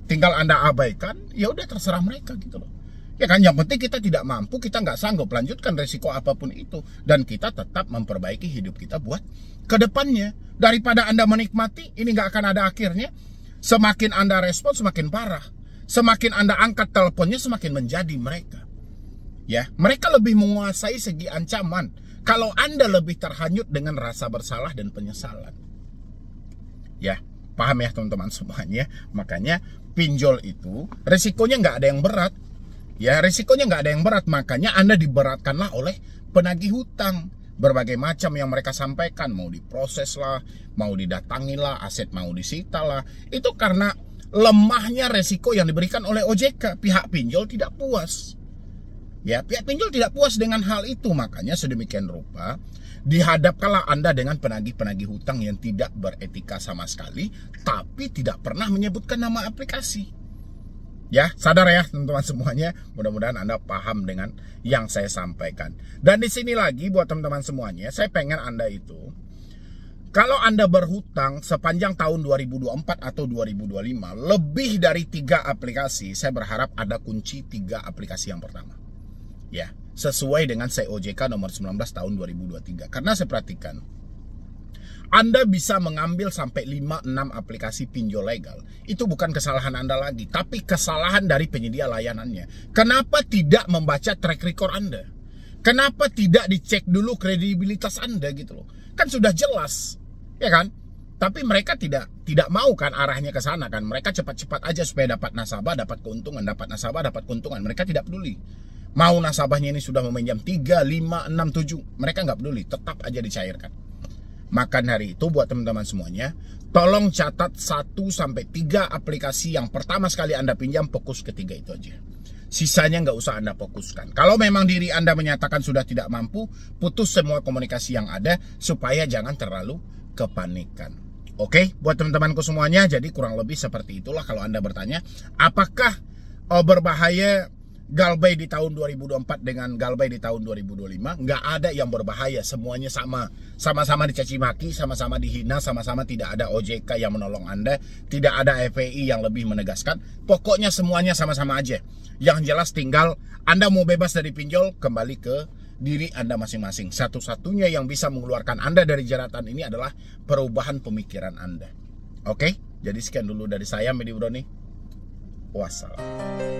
Tinggal Anda abaikan, ya udah terserah mereka gitu loh. Ya kan, yang penting kita tidak mampu, kita nggak sanggup lanjutkan resiko apapun itu. Dan kita tetap memperbaiki hidup kita buat ke depannya. Daripada Anda menikmati, ini nggak akan ada akhirnya. Semakin Anda respon, semakin parah. Semakin Anda angkat teleponnya, semakin menjadi mereka. Ya, mereka lebih menguasai segi ancaman. Kalau Anda lebih terhanyut dengan rasa bersalah dan penyesalan. Ya, paham ya teman-teman semuanya. Makanya pinjol itu resikonya nggak ada yang berat. Ya, risikonya nggak ada yang berat, makanya Anda diberatkanlah oleh penagih hutang. Berbagai macam yang mereka sampaikan, mau diproses lah, mau didatangi lah, aset mau disita lah. Itu karena lemahnya resiko yang diberikan oleh OJK. Pihak pinjol tidak puas. Ya, pihak pinjol tidak puas dengan hal itu, makanya sedemikian rupa dihadapkanlah Anda dengan penagih-penagih hutang yang tidak beretika sama sekali, tapi tidak pernah menyebutkan nama aplikasi. Ya, sadar ya teman-teman semuanya. Mudah-mudahan Anda paham dengan yang saya sampaikan. Dan di sini lagi buat teman-teman semuanya, saya pengen Anda itu, kalau Anda berhutang sepanjang tahun 2024 atau 2025, lebih dari 3 aplikasi, saya berharap ada kunci 3 aplikasi yang pertama. Ya, sesuai dengan COJK nomor 19 tahun 2023. Karena saya perhatikan, Anda bisa mengambil sampai 5-6 aplikasi pinjol legal. Itu bukan kesalahan Anda lagi, tapi kesalahan dari penyedia layanannya. Kenapa tidak membaca track record Anda? Kenapa tidak dicek dulu kredibilitas Anda gitu loh? Kan sudah jelas, ya kan? Tapi mereka tidak mau kan arahnya ke sana kan. Mereka cepat-cepat aja supaya dapat nasabah, dapat keuntungan, dapat nasabah, dapat keuntungan. Mereka tidak peduli. Mau nasabahnya ini sudah meminjam 3, 5, 6, 7. Mereka nggak peduli, tetap aja dicairkan. Maka dari itu buat teman-teman semuanya, tolong catat 1-3 aplikasi yang pertama sekali Anda pinjam, fokus ketiga itu aja. Sisanya nggak usah Anda fokuskan. Kalau memang diri Anda menyatakan sudah tidak mampu, putus semua komunikasi yang ada supaya jangan terlalu kepanikan. Oke, buat teman-temanku semuanya, jadi kurang lebih seperti itulah kalau Anda bertanya, apakah berbahaya Galbay di tahun 2024 dengan Galbay di tahun 2025? Nggak ada yang berbahaya, semuanya sama. Sama-sama dicaci maki, sama-sama dihina, sama-sama tidak ada OJK yang menolong Anda, tidak ada FPI yang lebih menegaskan. Pokoknya semuanya sama-sama aja. Yang jelas tinggal Anda mau bebas dari pinjol, kembali ke diri Anda masing-masing. Satu-satunya yang bisa mengeluarkan Anda dari jeratan ini adalah perubahan pemikiran Anda. Oke? Jadi sekian dulu dari saya, Medi Broni. Wassalam.